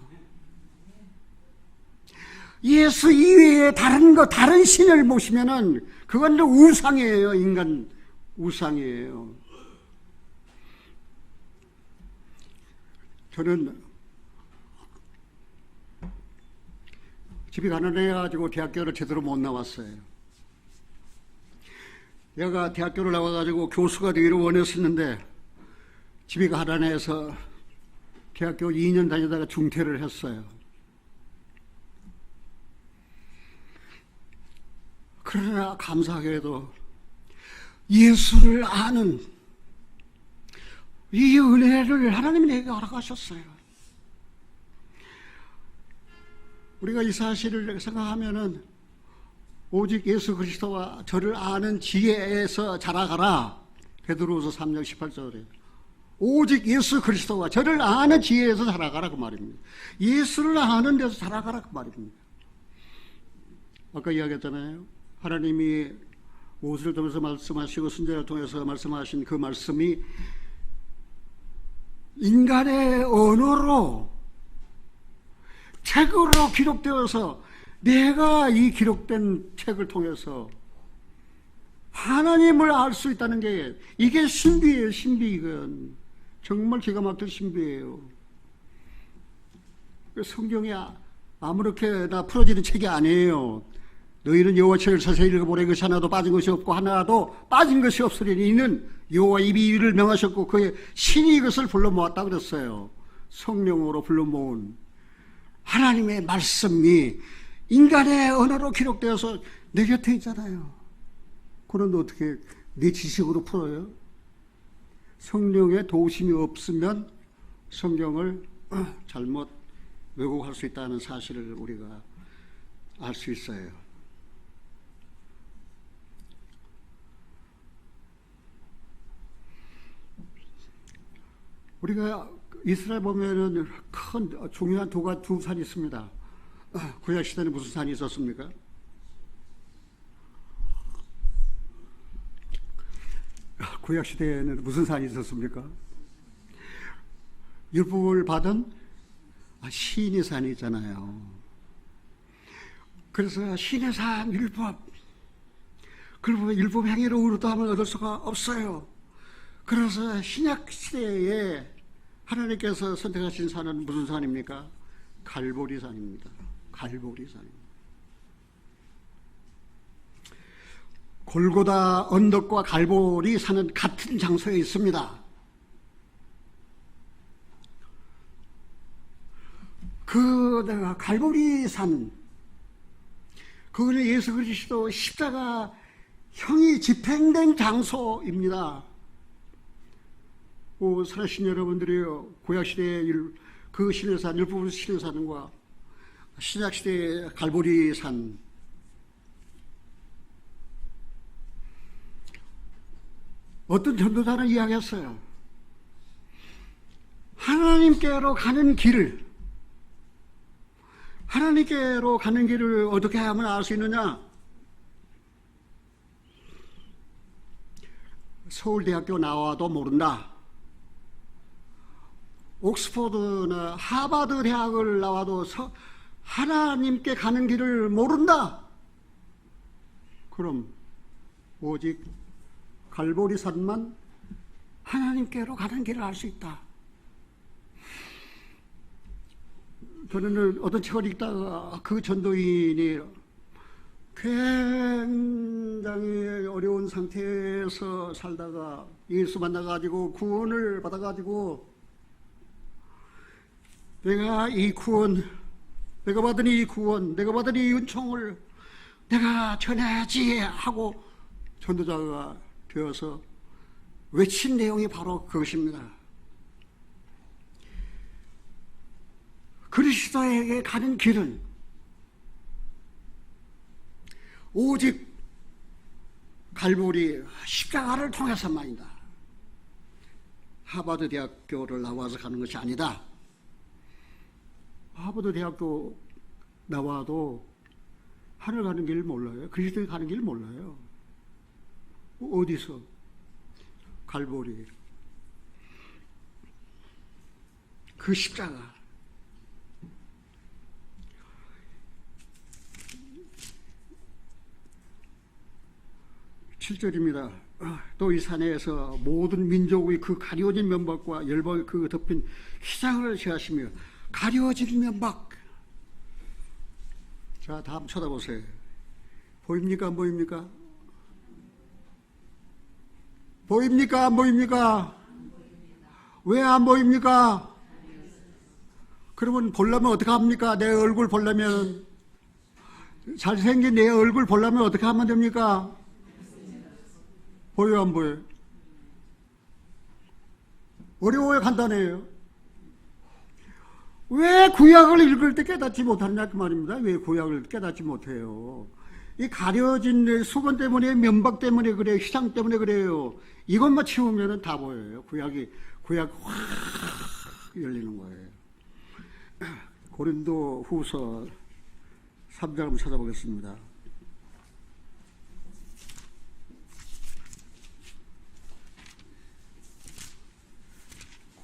예수 이외에 다른 신을 모시면은 그건 우상이에요. 인간 우상이에요. 저는 집이 가난해가지고 대학교를 제대로 못 나왔어요. 내가 대학교를 나와가지고 교수가 되기를 원했었는데 집이 가난해서 대학교 2년 다니다가 중퇴를 했어요. 그러나 감사하게도 예수를 아는 이 은혜를 하나님이 내게 허락하셨어요. 우리가 이 사실을 생각하면은 오직 예수 그리스도와 저를 아는 지혜에서 자라가라. 베드로후서 3장 18절에 오직 예수 그리스도와 저를 아는 지혜에서 자라가라 그 말입니다. 예수를 아는 데서 자라가라 그 말입니다. 아까 이야기했잖아요. 하나님이 모세를 통해서 말씀하시고 선지자를 통해서 말씀하신 그 말씀이 인간의 언어로 책으로 기록되어서 내가 이 기록된 책을 통해서 하나님을 알 수 있다는 게 이게 신비예요. 신비. 이건 정말 기가 막힌 신비예요. 성경이 아무렇게나 풀어지는 책이 아니에요. 너희는 여호와 책을 자세히 읽어보라. 이것이 하나도 빠진 것이 없고 하나도 빠진 것이 없으리니 이는 여호와 입이 이를 명하셨고 그의 신이 이것을 불러 모았다 그랬어요. 성령으로 불러 모은 하나님의 말씀이 인간의 언어로 기록되어서 내 곁에 있잖아요. 그런데 어떻게 내 지식으로 풀어요? 성령의 도우심이 없으면 성경을 잘못 왜곡할 수 있다는 사실을 우리가 알 수 있어요. 우리가 이스라엘 보면은 큰 중요한 두 산이 있습니다. 구약 시대는 무슨 산이 있었습니까? 구약 시대에는 무슨 산이 있었습니까? 율법을 받은 시인의 산이 있잖아요. 그래서 신의 산 율법, 그리고 율법 행위로 의로움을 얻을 수가 없어요. 그래서 신약 시대에 하나님께서 선택하신 산은 무슨 산입니까? 갈보리 산입니다. 갈보리 산입니다. 골고다 언덕과 갈보리 산은 같은 장소에 있습니다. 그 갈보리 산, 그거는 예수 그리스도 십자가 형이 집행된 장소입니다. 살아신 여러분들이요, 구약시대의 그 신해산, 율법 신해산과 신약시대의 갈보리 산, 어떤 전도자는 이야기했어요. 하나님께로 가는 길을 어떻게 하면 알 수 있느냐? 서울대학교 나와도 모른다. 옥스퍼드나 하버드 대학을 나와도 하나님께 가는 길을 모른다. 그럼 오직 갈보리 산만 하나님께로 가는 길을 알 수 있다. 저는 어떤 책을 읽다가 그 전도인이 굉장히 어려운 상태에서 살다가 예수 만나가지고 구원을 받아가지고 내가 받은 이 구원, 내가 받은 이 은총을 내가 전해야지 하고 전도자가 되어서 외친 내용이 바로 그것입니다. 그리스도에게 가는 길은 오직 갈보리 십자가를 통해서만이다. 하버드 대학교를 나와서 가는 것이 아니다. 하버드 대학교 나와도 하늘 가는 길 몰라요. 그리스도에 가는 길 몰라요. 어디서? 갈보리. 그 십자가. 7절입니다. 또 이 산에서 모든 민족의 그 가려진 면박과 열방의 그 덮인 휘장을 제하시며 가려진 면박. 자, 다음 쳐다보세요. 보입니까? 안 보입니까? 보입니까? 안 보입니까? 왜 안 보입니까? 그러면 보려면 어떻게 합니까? 내 얼굴 보려면, 잘생긴 내 얼굴 보려면 어떻게 하면 됩니까? 보여요, 안 보여요? 어려워요, 간단해요? 왜 구약을 읽을 때 깨닫지 못하느냐 그 말입니다. 왜 구약을 깨닫지 못해요? 이 가려진 수건 때문에, 면박 때문에 그래요. 휘장 때문에 그래요. 이것만 치우면 다 보여요. 구약 확 열리는 거예요. 고린도 후서 3장 한번 찾아보겠습니다.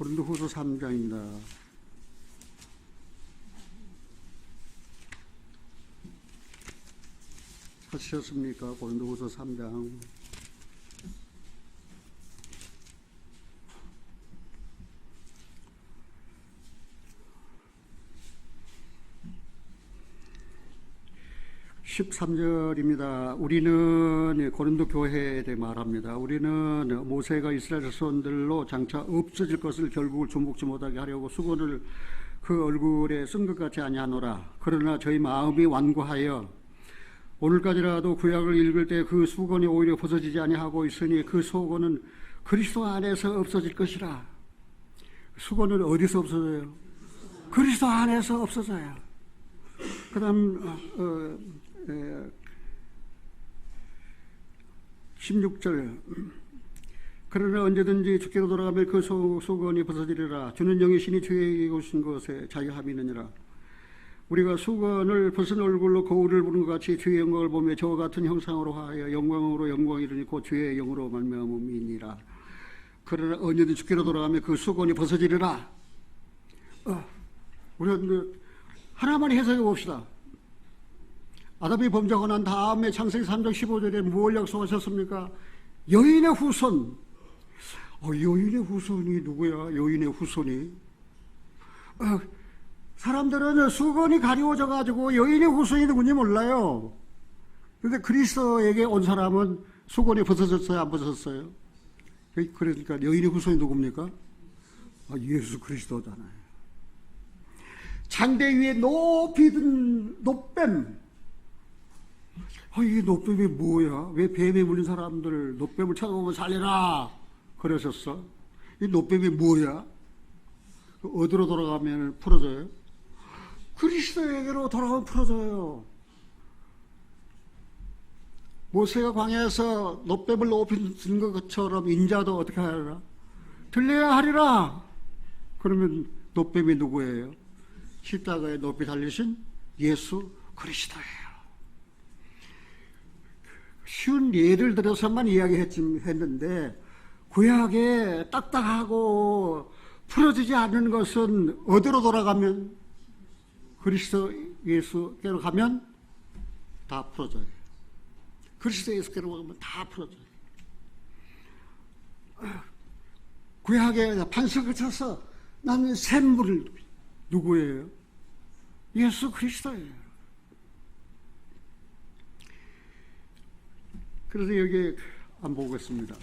고린도후서 3장입니다. 찾으셨습니까? 고린도후서 3장. (13절입니다) 우리는 고린도 교회에 대해 말합니다. 우리는 모세가 이스라엘 자손들로 장차 없어질 것을 결국을 주목지 못하게 하려고 수건을 그 얼굴에 쓴 것 같지 아니하노라. 그러나 저희 마음이 완고하여 오늘까지라도 구약을 읽을 때 그 수건이 오히려 벗어지지 아니하고 있으니 그 수건은 그리스도 안에서 없어질 것이라. 수건은 어디서 없어져요? 그리스도 안에서 없어져요. 그 다음 16절 그러나 언제든지 주께로 돌아가면 그 수건이 벗어지리라. 주는 영이 신이 주에게 오신 것에 자유함이 있느니라. 우리가 수건을 벗은 얼굴로 거울을 보는 것 같이 주의 영광을 보며 저와 같은 형상으로 하여 영광으로 영광이 이르니 곧 주의 영으로 말미암음이니라. 그러나 언제든지 주께로 돌아가면 그 수건이 벗어지리라. 우리가 하나만 해석해 봅시다. 아담이 범죄하고 난 다음에 창세기 3장 15절에 무엇을 약속하셨습니까? 여인의 후손. 여인의 후손이 누구야? 여인의 후손이. 사람들은 수건이 가리워져 가지고 여인의 후손이 누군지 몰라요. 그런데 그리스도에게 온 사람은 수건이 벗어졌어요? 안 벗어졌어요? 그러니까 여인의 후손이 누굽니까? 예수 그리스도잖아요. 장대 위에 높이 든 노뱀. 이 노뱀이 뭐야? 왜 뱀에 물린 사람들 노뱀을 쳐다보면 살리라 그러셨어? 이 노뱀이 뭐야? 어디로 돌아가면 풀어져요? 그리스도에게로 돌아가면 풀어져요. 모세가 광야에서 노뱀을 높이 든 것처럼 인자도 어떻게 하리라? 들려야 하리라. 그러면 노뱀이 누구예요? 십자가에 높이 달리신 예수 그리스도예요. 쉬운 예를 들어서만 이야기했는데 구약에 딱딱하고 풀어지지 않는 것은 어디로 돌아가면 그리스도 예수께로 가면 다 풀어져요. 그리스도 예수께로 가면 다 풀어져요. 구약에 반석을 쳐서 나는 샘물을 누구예요? 예수 그리스도예요. 그래서 여기 안 보겠습니다.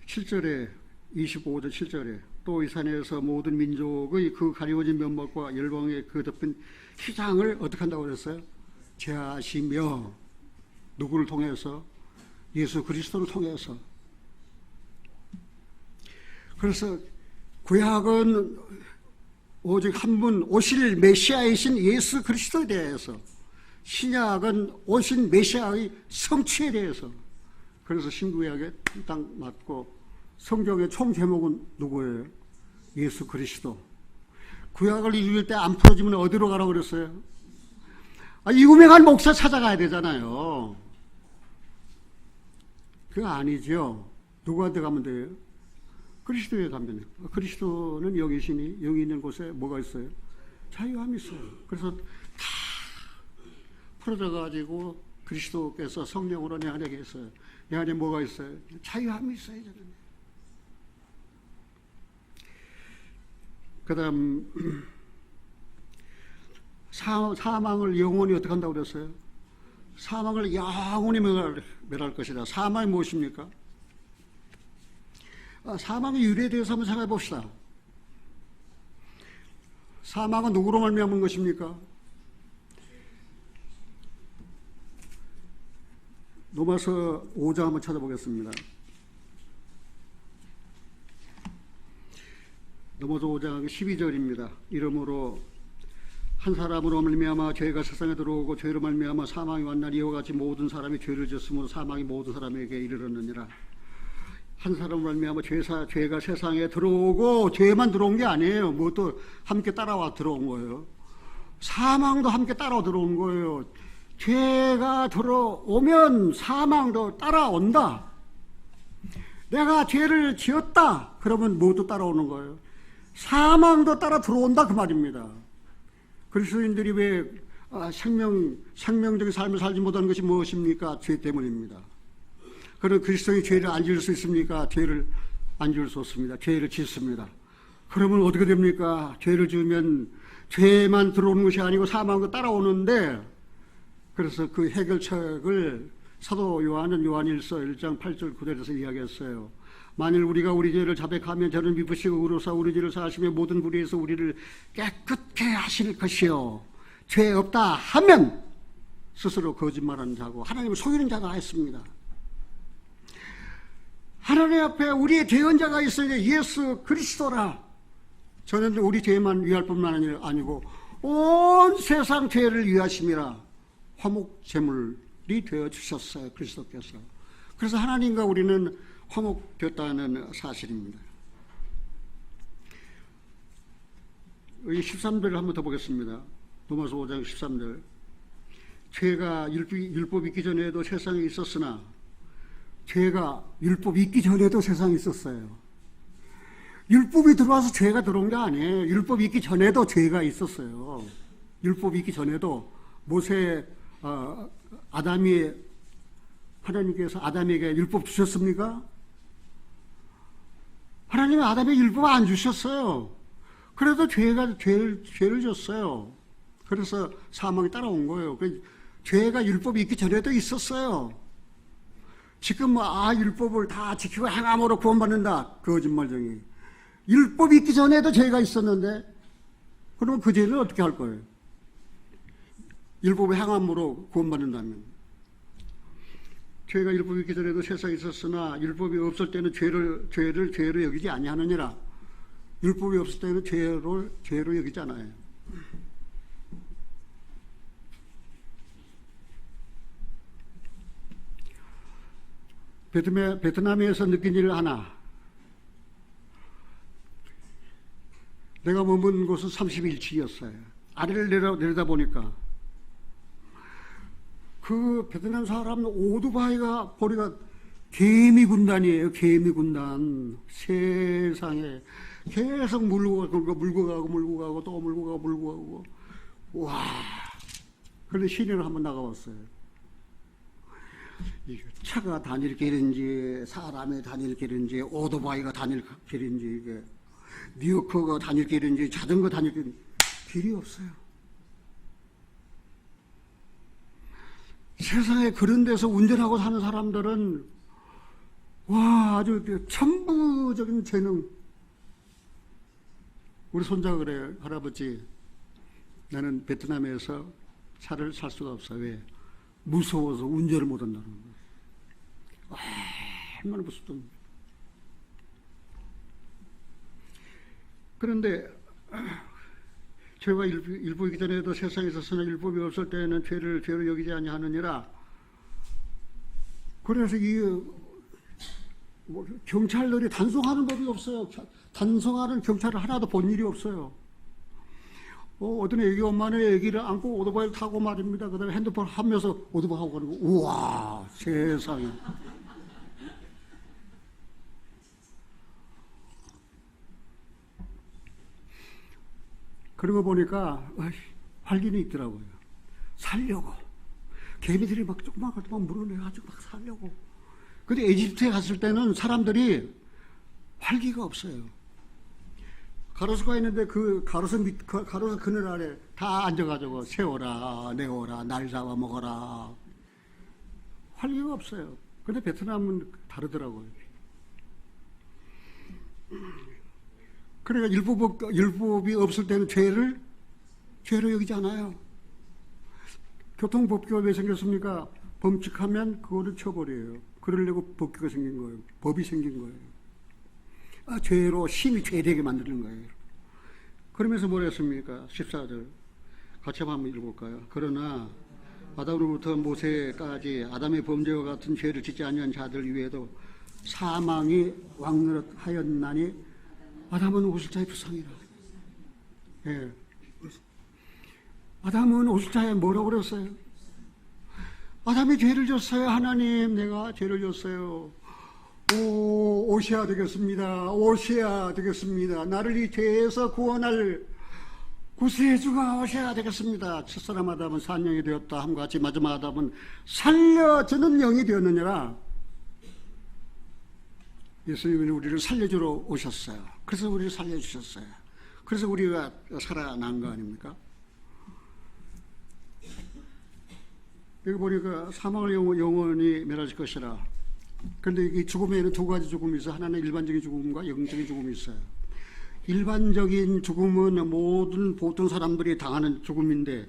7절에 25절 7절에 또 이 산에서 모든 민족의 그 가리워진 면목과 열방의 그 덮인 휘장을 어떻게 한다고 그랬어요? 제하시며. 누구를 통해서? 예수 그리스도를 통해서. 그래서 구약은 오직 한 분 오실 메시아이신 예수 그리스도에 대해서, 신약은 오신 메시아의 성취에 대해서. 그래서 신구약에 딱 맞고 성경의 총 제목은 누구예요? 예수 그리스도. 구약을 읽을 때 안 풀어지면 어디로 가라고 그랬어요? 유명한 목사 찾아가야 되잖아요. 그거 아니죠. 누구한테 가면 돼요? 그리스도에 가면 돼요. 그리스도는 여기 계시니 여기 있는 곳에 뭐가 있어요? 자유함이 있어요. 그래서 다 풀어져가지고 그리스도께서 성령으로 내 안에 계세요. 내 안에 뭐가 있어요? 자유함이 있어요. 그 다음 사망을 영원히 어떻게 한다고 그랬어요? 사망을 영원히 멸할 것이다. 사망이 무엇입니까? 사망의 유래에 대해서 한번 생각해 봅시다. 사망은 누구로 말미암은 것입니까? 로마서 5장 한번 찾아보겠습니다. 로마서 5장 12절입니다. 이러므로 한 사람으로 말미암아 죄가 세상에 들어오고 죄로 말미암아 사망이 왔나니 이와 같이 모든 사람이 죄를 지었으므로 사망이 모든 사람에게 이르렀느니라. 한 사람으로 말미암아 죄가 세상에 들어오고, 죄만 들어온 게 아니에요. 뭣도 함께 따라와 들어온 거예요. 사망도 함께 따라와 들어온 거예요. 죄가 들어오면 사망도 따라온다. 내가 죄를 지었다 그러면 모두 따라오는 거예요. 사망도 따라 들어온다 그 말입니다. 그리스도인들이 왜 생명적인 삶을 살지 못하는 것이 무엇입니까? 죄 때문입니다. 그럼 그리스도인이 죄를 안 지을 수 있습니까? 죄를 안 지을 수 없습니다. 죄를 짓습니다. 그러면 어떻게 됩니까? 죄를 지으면 죄만 들어오는 것이 아니고 사망도 따라오는데, 그래서 그 해결책을 사도 요한은 요한일서 1장 8절 9절에서 이야기했어요. 만일 우리가 우리 죄를 자백하면 저는 미쁘시고 의로사 우리 죄를 사하시며 모든 불의에서 우리를 깨끗게 하실 것이요 죄 없다 하면 스스로 거짓말하는 자고 하나님을 속이는 자가 했습니다. 하나님 앞에 우리의 대언자가 있으니 예수 그리스도라. 저는 우리 죄만 위할 뿐만 아니고 온 세상 죄를 위하심이라 화목 제물이 되어 주셨어요. 그리스도께서. 그래서 하나님과 우리는 화목되었다는 사실입니다. 이 13절을 한번 더 보겠습니다. 로마서 5장 13절. 죄가 율법이 있기 전에도 세상에 있었으나, 죄가 율법이 있기 전에도 세상에 있었어요. 율법이 들어와서 죄가 들어온 게 아니에요. 율법이 있기 전에도 죄가 있었어요. 율법이 있기 전에도 모세, 하나님께서 아담에게 율법 주셨습니까? 하나님은 아담에게 율법 안 주셨어요. 그래도 죄를 졌어요. 그래서 사망이 따라온 거예요. 죄가 율법이 있기 전에도 있었어요. 지금 율법을 다 지키고 행함으로 구원받는다. 거짓말쟁이. 율법이 있기 전에도 죄가 있었는데, 그러면 그 죄는 어떻게 할 거예요? 율법의 행함으로 구원받는다면. 죄가 율법이 있기 전에도 세상에 있었으나 율법이 없을 때는 죄를 죄로 여기지 아니하느니라. 율법이 없을 때는 죄로 여기지 않아요. 베트남에서 느낀 일 하나. 내가 머문 곳은 30일치였어요. 아래를 내려다 보니까 그 베트남 사람 오토바이가 보니까 개미 군단이에요. 개미 군단. 세상에 계속 물고 가고 또 물고 가고. 와. 그런데 시내를 한번 나가봤어요. 차가 다닐 길인지 사람이 다닐 길인지 오토바이가 다닐 길인지 이게 리어커가 다닐 길인지 자전거 다닐 길인지 길이 없어요. 세상에 그런 데서 운전하고 사는 사람들은 아주 천부적인 재능. 우리 손자가 그래요. 할아버지, 나는 베트남에서 차를 살 수가 없어. 왜? 무서워서 운전을 못한다는 거예요. 얼마나 무섭던. 그런데 죄가 율법이기 전에도 세상에 있었으나 율법이 없을 때에는 죄로 여기지 아니하느니라. 그래서 경찰들이 단속하는 법이 없어요. 단속하는 경찰을 하나도 본 일이 없어요. 어떤 애기 엄마는 애기를 안고 오토바이를 타고 말입니다. 그 다음에 핸드폰 하면서 오토바이 하고 가는 거. 우와, 세상에. 그런 거 보니까 활기는 있더라고요. 살려고. 개미들이 막 조그만 것도 막 물어내가지고 막 살려고. 근데 이집트에 갔을 때는 사람들이 활기가 없어요. 가로수가 있는데 그 가로수 그늘 아래 다 앉아가지고 세워라, 내어라, 날 잡아 먹어라. 활기가 없어요. 근데 베트남은 다르더라고요. 그러니까 율법이 없을 때는 죄로 여기지 않아요. 교통법규가 왜 생겼습니까? 범칙하면 그거를 쳐버려요. 그러려고 법규가 생긴 거예요. 법이 생긴 거예요. 죄로 심히 죄되게 만드는 거예요. 그러면서 뭐라 했습니까? 14절 같이 한번 읽어볼까요? 그러나 아담으로부터 모세까지 아담의 범죄와 같은 죄를 짓지 아니한 자들 위에도 사망이 왕노릇하였나니 아담은 오실 자의 불쌍이라. 예. 아담은 오실 자에 뭐라고 그랬어요? 아담이 죄를 졌어요. 하나님, 내가 죄를 졌어요. 오셔야 되겠습니다. 오셔야 되겠습니다. 나를 이 죄에서 구원할 구세주가 오셔야 되겠습니다. 첫사람 아담은 산영이 되었다 함과 같이 마지막 아담은 살려주는 영이 되었느니라. 예수님은 우리를 살려주러 오셨어요. 그래서 우리를 살려주셨어요. 그래서 우리가 살아난 거 아닙니까? 여기 보니까 사망을 영원히 멸하실 것이라. 그런데 이 죽음에는 두 가지 죽음이 있어요. 하나는 일반적인 죽음과 영적인 죽음이 있어요. 일반적인 죽음은 모든 보통 사람들이 당하는 죽음인데,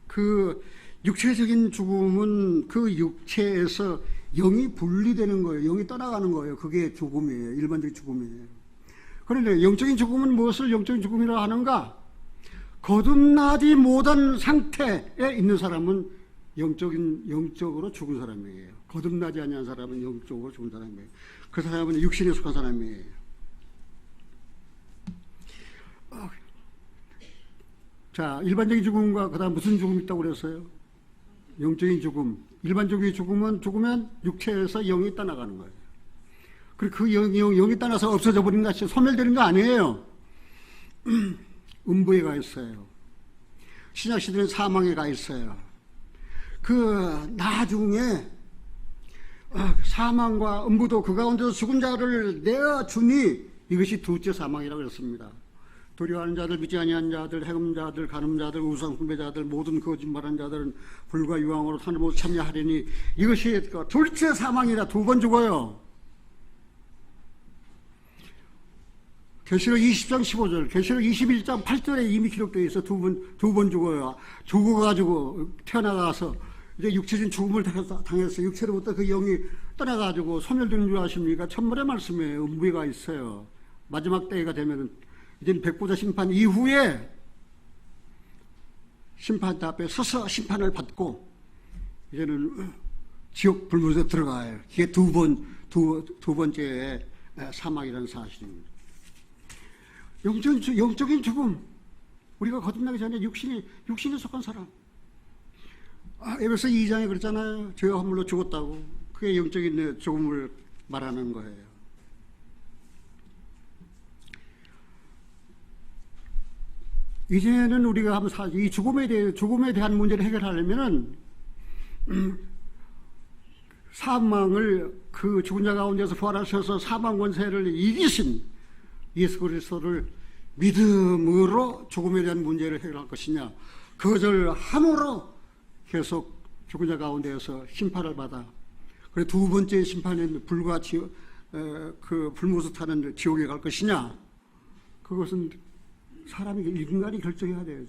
그 육체적인 죽음은 그 육체에서 영이 분리되는 거예요. 영이 떠나가는 거예요. 그게 죽음이에요. 일반적인 죽음이에요. 그런데 영적인 죽음은 무엇을 영적인 죽음이라 하는가? 거듭나지 못한 상태에 있는 사람은 영적으로 죽은 사람이에요. 거듭나지 않은 사람은 영적으로 죽은 사람이에요. 그 사람은 육신에 속한 사람이에요. 자, 일반적인 죽음과 그 다음 무슨 죽음이 있다고 그랬어요? 영적인 죽음. 일반적인 죽음은 죽으면 육체에서 영이 떠나가는 거예요. 그리고 그 영이 떠나서 없어져 버린 것이 소멸되는 거 아니에요. 음부에 가 있어요. 신약시대는 사망에 가 있어요. 그 나중에 사망과 음부도 그 가운데서 죽은 자를 내어주니 이것이 둘째 사망이라고 그랬습니다. 두려워하는 자들, 믿지 아니하는 자들, 해금자들, 간음자들, 우상숭배자들, 모든 거짓말하는 자들은 불과 유황으로 산을 못 참여하리니 이것이 둘째 사망이라 두 번 죽어요. 계시록 20장 15절, 계시록 21장 8절에 이미 기록되어 있어 두 번 죽어요. 죽어가지고 태어나가서 이제 육체적인 죽음을 당했어요. 육체로부터 그 영이 떠나가지고 소멸되는 줄 아십니까? 천벌의 말씀이에요. 음부에 가 있어요. 마지막 때가 되면은 이제는 백보자 심판 이후에 심판대 앞에 서서 심판을 받고 이제는 지옥 불문에 들어가요. 이게 두 번째 사망이라는 사실입니다. 영적인 죽음. 우리가 거듭나기 전에 육신에 속한 사람. 에베소 2장에 그랬잖아요. 죄와 허물로 죽었다고. 그게 영적인 죽음을 말하는 거예요. 이제는 우리가 한번 이 죽음에 대한 문제를 해결하려면은 사망을 그 죽은 자 가운데서 부활하셔서 사망 권세를 이기신 예수 그리스도를 믿음으로 죽음에 대한 문제를 해결할 것이냐, 그것을 함으로 계속 죽은 자 가운데에서 심판을 받아. 그리고 두 번째 심판은 불과 그 불못을 타는 지옥에 갈 것이냐, 그것은 인간이 결정해야 돼요.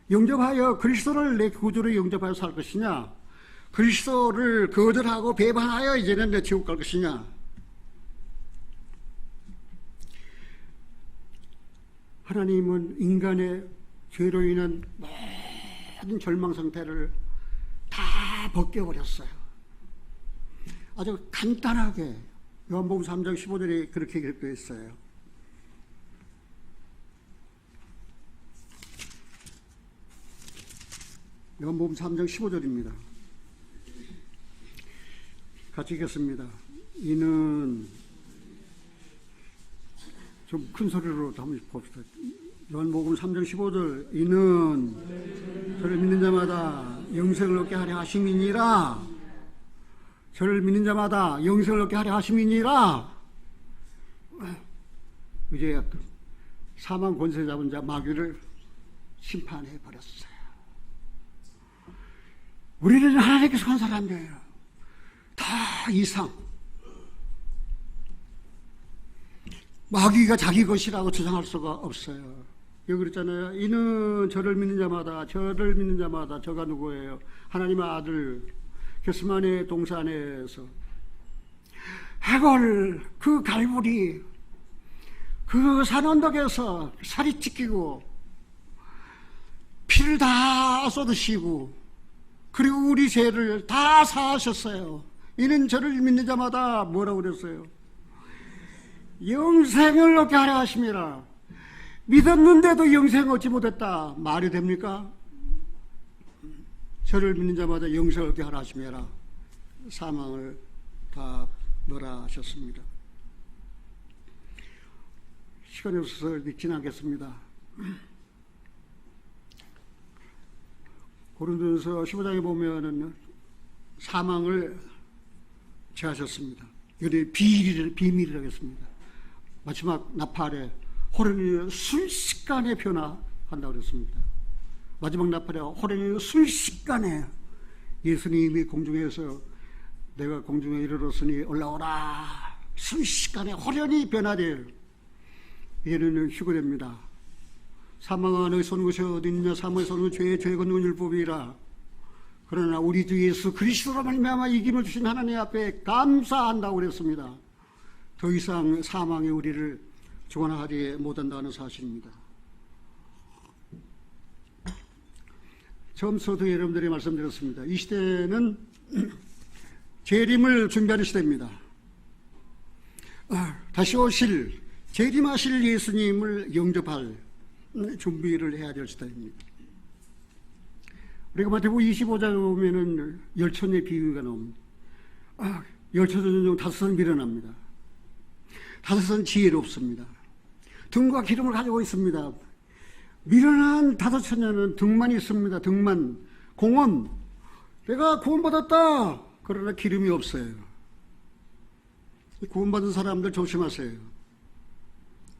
영접하여 그리스도를 내 구주로 영접하여 살 것이냐, 그리스도를 거절하고 배반하여 이제는 내 지옥 갈 것이냐. 하나님은 인간의 죄로 인한 모든 절망 상태를 다 벗겨버렸어요. 아주 간단하게 요한복음 3장 15절에 그렇게 기록되어 있어요. 요한복음 3장 15절입니다. 같이 읽겠습니다. 이는 좀 큰 소리로 한번 봅시다. 요한복음 3장 15절. 이는 저를 믿는 자마다 영생을 얻게 하려 하심이니라. 저를 믿는 자마다 영생을 얻게 하려 하심이니라. 이제 사망 권세 잡은 자 마귀를 심판해 버렸어요. 우리는 하나님께 속한 사람이에요. 다 이상. 마귀가 자기 것이라고 주장할 수가 없어요. 여기 그랬잖아요. 이는 저를 믿는 자마다 저가 누구예요? 하나님의 아들 겟세마네 동산에서 해골 그 갈보리 그 산 언덕에서 살이 찢기고 피를 다 쏟으시고 그리고 우리 죄를 다 사하셨어요. 이는 저를 믿는 자마다 뭐라고 그랬어요? 영생을 얻게 하려 하심이라. 믿었는데도 영생을 얻지 못했다. 말이 됩니까? 저를 믿는 자마다 영생을 얻게 하려 하심이라. 사망을 다 멸하셨습니다. 시간이 없어서 읽지는 않겠습니다. 고린도전서 15장에 보면은 사망을 제하셨습니다. 이게 비밀이라고 했습니다. 마지막 나팔에 호련히 순식간에 변화한다고 그랬습니다. 마지막 나팔에 호련히 순식간에 예수님이 공중에서 내가 공중에 이르렀으니 올라오라. 순식간에 호련히 변화돼요. 이제는 휴거됩니다. 사망아 너희 쏘는 것이 어디 있느냐. 사망에 쏘는 건 죄 걷는 율법이라. 그러나 우리 주 예수 그리스도로 말미암아 이김을 주신 하나님 앞에 감사한다고 그랬습니다. 더 이상 사망이 우리를 주관하지 못한다는 사실입니다. 처음부터 여러분들이 말씀드렸습니다. 이 시대는 재림을 준비하는 시대입니다. 다시 오실 재림하실 예수님을 영접할 준비를 해야 될 시대입니다. 우리가 마태복음 25장에 보면은 열천의 비유가 나옵니다. 열천 중 5은 미련합니다. 5은 지혜롭습니다. 등과 기름을 가지고 있습니다. 미련한 5처녀는 등만 있습니다. 등만. 공원. 내가 구원받았다. 그러나 기름이 없어요. 구원받은 사람들 조심하세요.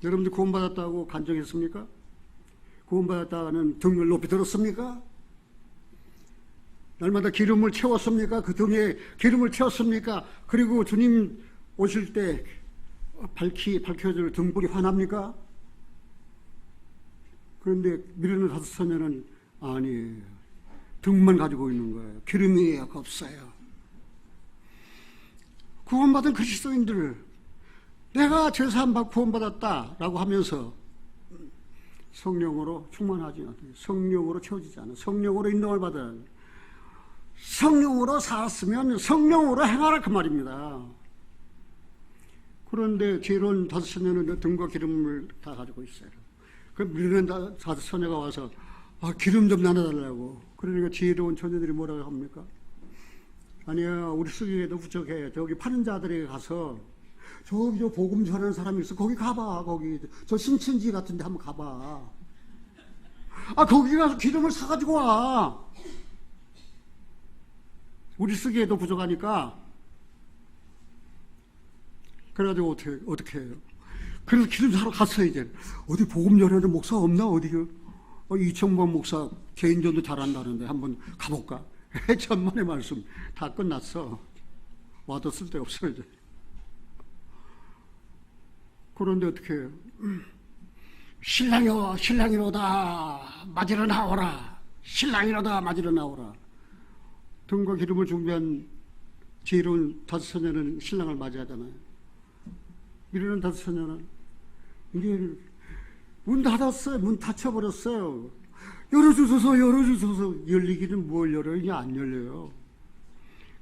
여러분들 구원받았다고 간증했습니까? 구원받았다는 등을 높이 들었습니까? 날마다 기름을 채웠습니까? 그 등에 기름을 채웠습니까? 그리고 주님 오실 때 밝혀질 등불이 환합니까? 그런데 미련한 5처녀는 아니에요. 등만 가지고 있는 거예요. 기름이 없어요. 구원받은 그리스도인들, 내가 죄사함 받고 구원받았다라고 하면서 성령으로 충만하지 않아요. 성령으로 채워지지 않아요. 성령으로 인도를 받아야 해요. 성령으로 살았으면 성령으로 행하라 그 말입니다. 그런데 지혜로운 5처녀는 등과 기름을 다 가지고 있어요. 그 미련한 5처녀가 와서 기름 좀 나눠달라고. 그러니까 지혜로운 처녀들이 뭐라고 합니까? 아니야, 우리 쓰기에도 부족해. 저기 파는 자들에게 가서 저기 저 복음 전하는 사람이 있어. 거기 가봐. 거기 저 신천지 같은데 한번 가봐. 거기 가서 기름을 사가지고 와. 우리 쓰기에도 부족하니까. 그래가지고 어떻게 해요? 그래서 기름 사러 갔어요. 이제 어디 복음 전하는 목사 없나? 어디 이청범 목사 개인전도 잘한다는데 한번 가볼까? 천만의 말씀 다 끝났어. 와도 쓸데없어 이제. 그런데 어떻게 해요? 신랑이여 신랑이로다 맞으러 나오라. 신랑이로다 맞으러 나오라. 등과 기름을 준비한 지혜로운 5처녀는 신랑을 맞이하잖아요. 미련한 5처녀는 이제 문 닫았어요. 문 닫혀버렸어요. 열어주소서. 열리기는 뭘 열어요? 이게 안 열려요.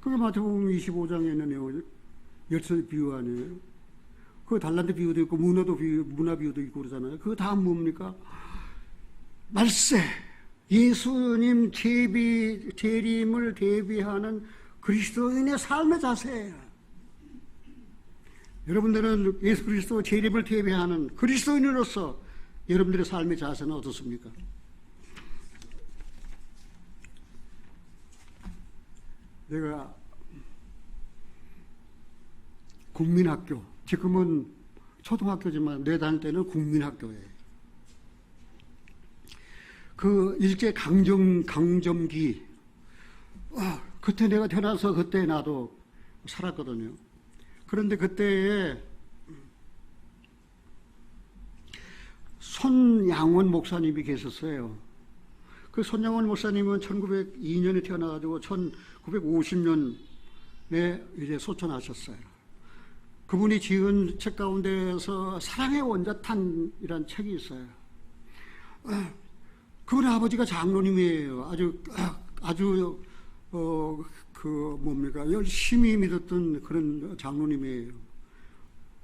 그게 마태복음 25장에 있는 열천의 비유 아니에요? 그 달란트 비유도 있고 문화 비유도 있고 그러잖아요. 그거 다 뭡니까? 말세, 예수님 재림을 대비하는 그리스도인의 삶의 자세예요. 여러분들은 예수 그리스도 재림을 대비하는 그리스도인으로서 여러분들의 삶의 자세는 어떻습니까? 내가 국민학교, 지금은 초등학교지만 내 다닐 때는 국민학교예요. 그 일제 강점기, 그때 내가 태어나서 그때 나도 살았거든요. 그런데 그때에 손양원 목사님이 계셨어요. 그 손양원 목사님은 1902년에 태어나가지고 1950년에 이제 소천하셨어요. 그분이 지은 책 가운데에서 사랑의 원자탄이라는 책이 있어요. 그분의 아버지가 장로님이에요. 아주 열심히 믿었던 그런 장로님이에요.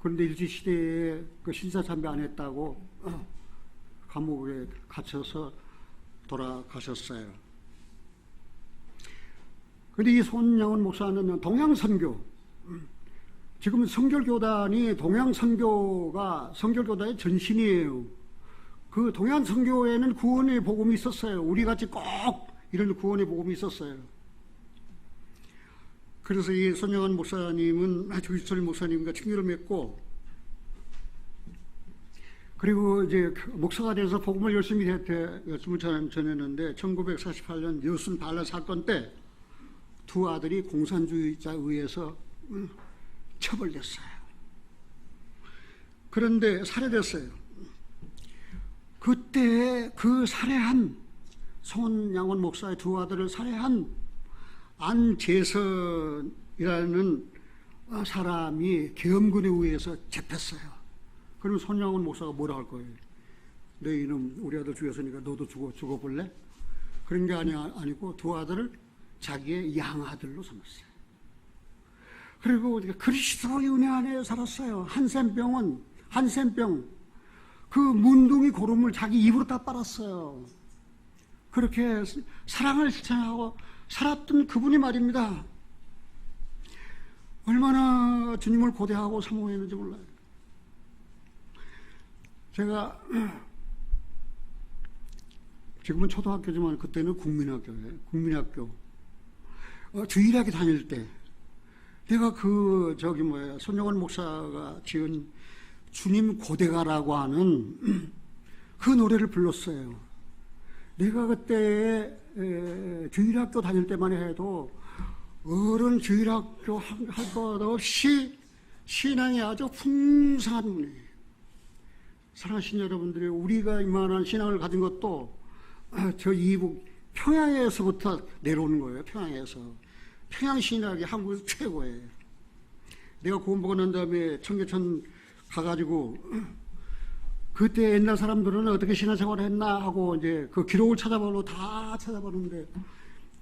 그런데 일제시대에 그 신사참배 안 했다고 감옥에 갇혀서 돌아가셨어요. 근데 이 손양원 목사는 동양선교, 지금 성결교단이 동양선교가 성결교단의 전신이에요. 그 동양선교에는 구원의 복음이 있었어요. 우리같이 꼭 이런 구원의 복음이 있었어요. 그래서 이 손양원 목사님은 조기철 목사님과 친교를 맺고, 그리고 이제 목사가 돼서 복음을 열심히 전했는데 1948년 여순 반란 사건 때 두 아들이 공산주의자에 의해서 처벌됐어요. 그런데 살해됐어요. 그때 그 살해한 손양원 목사의 두 아들을 살해한 안재선이라는 사람이 계엄군에 의해서 잡혔어요. 그럼 손양원 목사가 뭐라 할 거예요? 너 이놈 우리 아들 죽였으니까 너도 죽어볼래? 그런 게 아니고 두 아들을 자기의 양아들로 삼았어요. 그리고 그리스도의 은혜 안에 살았어요. 한센병 그 문둥이 고름을 자기 입으로 다 빨았어요. 그렇게 사랑을 실천하고 살았던 그분이 말입니다. 얼마나 주님을 고대하고 사모했는지 몰라요. 제가 지금은 초등학교지만 그때는 국민학교예요. 국민학교. 주일학교 다닐 때 내가 손양원 목사가 지은 주님 고대가라고 하는 그 노래를 불렀어요. 내가 그때 주일학교 다닐 때만 해도 어른 주일학교 할 것 없이 신앙이 아주 풍성한 분이에요. 사랑하신 여러분들이, 우리가 이만한 신앙을 가진 것도 저 이북 평양에서부터 내려오는 거예요. 평양 신학이 한국에서 최고예요. 내가 구원 받고 난 다음에 청계천 가가지고 그때 옛날 사람들은 어떻게 신앙생활을 했나 하고 이제 그 기록을 다 찾아보는데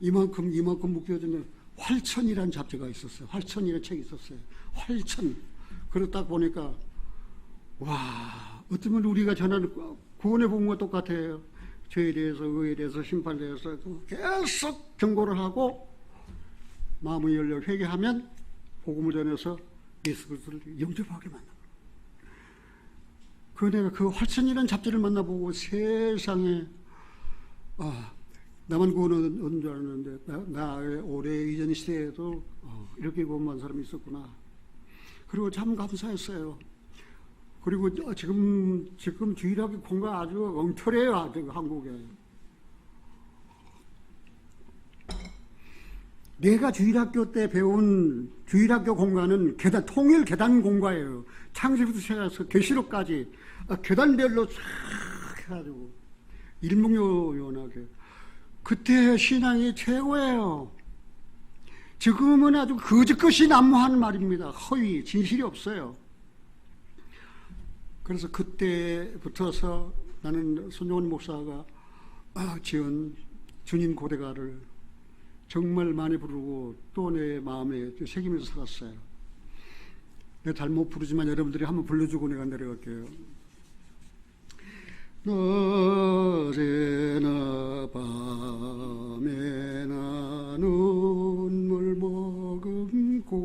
이만큼 묶여지는 활천이라는 잡지가 있었어요. 활천이라는 책이 있었어요. 활천. 그러다 보니까 와, 어쩌면 우리가 전하는 구원의 복음과 똑같아요. 죄에 대해서, 의에 대해서, 심판에 대해서 계속 경고를 하고 마음을 열려 회개하면 복음을 전해서 예수 그리스도를 영접하게 만납니다. 내가 그 활천이라는 잡지를 만나보고 세상에 나만 구원 얻은 줄 알았는데 나의 오래 이전 시대에도 이렇게 구원받은 사람이 있었구나. 그리고 참 감사했어요. 그리고 지금 주일학교 공부가 아주 엉터리해요. 아주 한국에. 내가 주일학교 때 배운 주일학교 공과는 통일 계단 공과예요. 창세기부터 시작해서 계시록까지 계단별로 쫙 해가지고 일목요연하게. 그때 신앙이 최고예요. 지금은 아주 거짓것이 난무하는 말입니다. 허위, 진실이 없어요. 그래서 그때부터서 나는 손양원 목사가 지은 주님 고대가를 정말 많이 부르고 또 내 마음에 새기면서 살았어요. 내가 잘못 부르지만 여러분들이 한번 불러주고 내가 내려갈게요. 낮에나 밤에나 눈물 머금고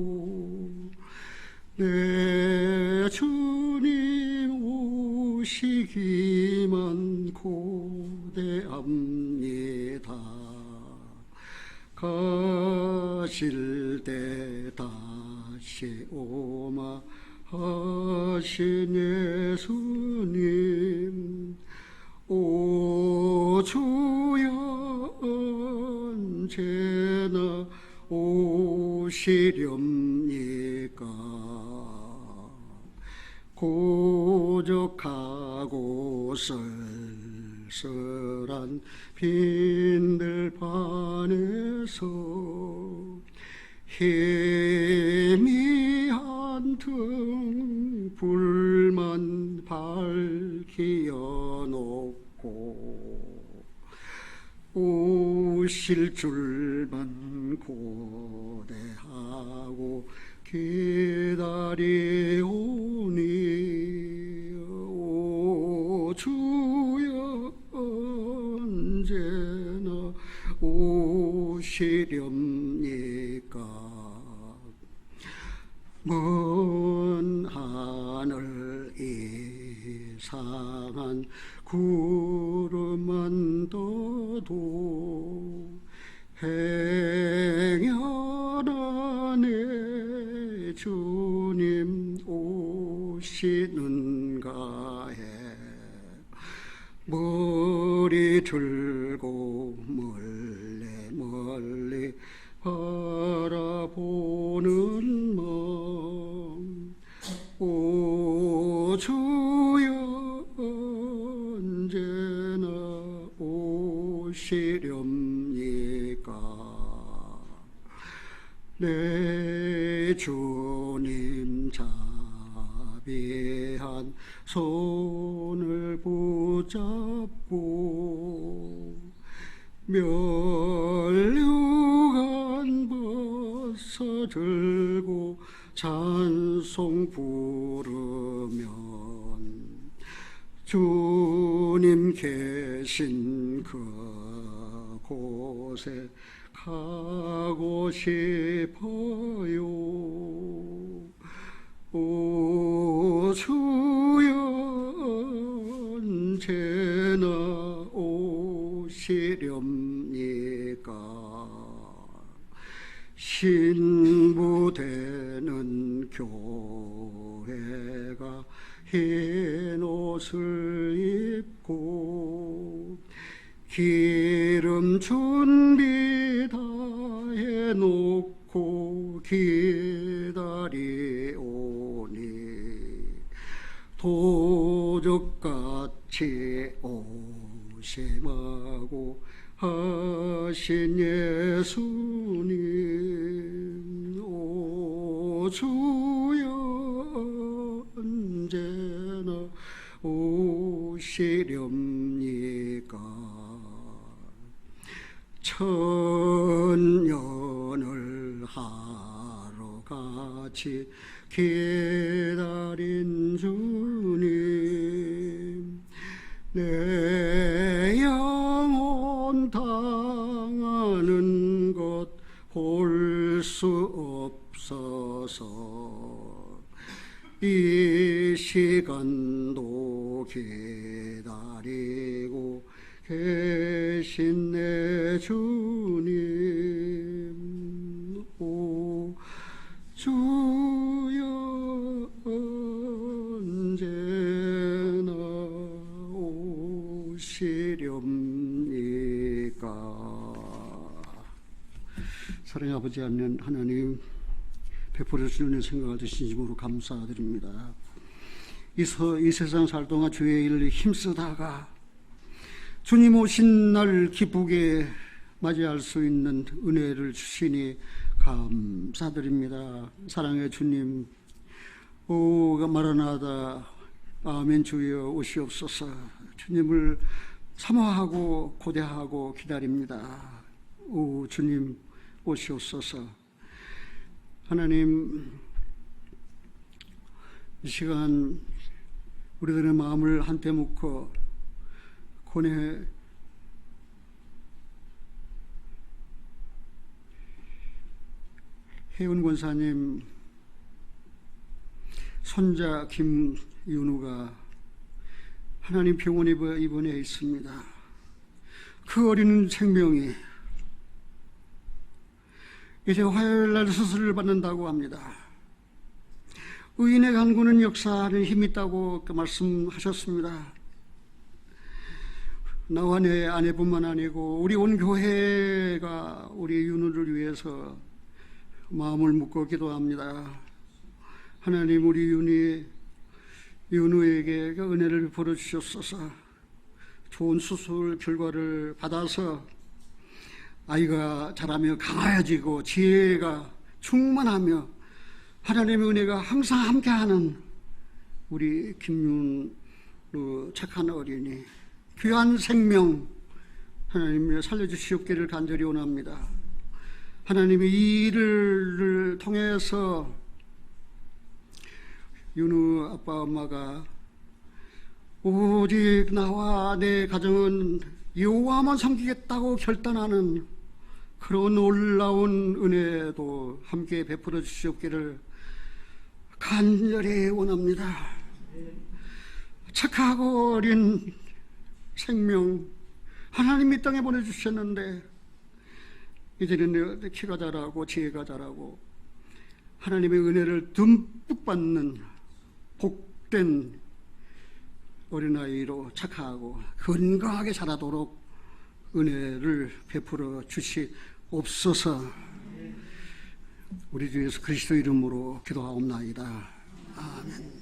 내 주님 오시기만 고대합니다. 가실 때 다시 오마 하신 예수님, 오 주여 언제나 오시렵니까? 고적하고 쓸쓸한 빈들판에서 희미한 등불만 밝히어 놓고 오실 줄만 고대하고 기다리오니 오 주여 언제나 오시렵니까? 먼 하늘 이상한 구름만 떠도 행여나 주님 오시는가 해 머리 들고 멀리 바라보는 마음 오 주여 언제나 오시렵니까 내 주님 자비한 손을 붙잡고 멸류관 벗어 들고 찬송 부르면 주님 계신 그곳에 가고 싶어요 오 주여 언제나 오시렵니까 신부되는 교회가 흰 옷을 입고 기름 준비 다 해놓고 기다리오니 도적같이 오심하고 하신 예수님 오 주여 언제나 오시렵니까 천년을 하루같이 기다린 주님 내 영혼 당하는 것 볼 수 없어서 이 시간도 기다리고 계신 내 주님 오 주여 언제나 오시렵니까 사랑의 아버지 하나님 베풀어 주는 생각을 진심으로 감사드립니다. 이 세상 살 동안 주의 일을 힘쓰다가 주님 오신 날 기쁘게 맞이할 수 있는 은혜를 주시니 감사드립니다. 사랑의 주님 오 마라나다 아멘 주여 오시옵소서 주님을 사모하고 고대하고 기다립니다. 오 주님 오시옵소서 하나님 이 시간 우리들의 마음을 한때 묶어 고뇌 혜은 권사님 손자 김윤우가 하나님 병원에 입원해 있습니다. 그 어린 생명이 이제 화요일날 수술을 받는다고 합니다. 의인의 간구는 역사하는 힘이 있다고 말씀하셨습니다. 나와 내 아내뿐만 아니고 우리 온 교회가 우리 윤우를 위해서 마음을 묶어 기도합니다. 하나님 우리 윤우에게 은혜를 베풀어 주셨소서. 좋은 수술 결과를 받아서 아이가 자라며 강해지고 지혜가 충만하며 하나님의 은혜가 항상 함께하는 우리 김윤우 착한 어린이 귀한 생명 하나님 살려주시옵기를 간절히 원합니다. 하나님의 이 일을 통해서 윤우 아빠 엄마가 오직 나와 내 가정은 여호와만 섬기겠다고 결단하는 그런 놀라운 은혜도 함께 베풀어 주시옵기를 간절히 원합니다. 착하고 어린 생명 하나님 이 땅에 보내주셨는데 이제는 키가 자라고 지혜가 자라고 하나님의 은혜를 듬뿍 받는 복된 어린아이로 착하고 건강하게 자라도록 은혜를 베풀어 주시옵소서. 우리 주 예수 그리스도 이름으로 기도하옵나이다. 아멘.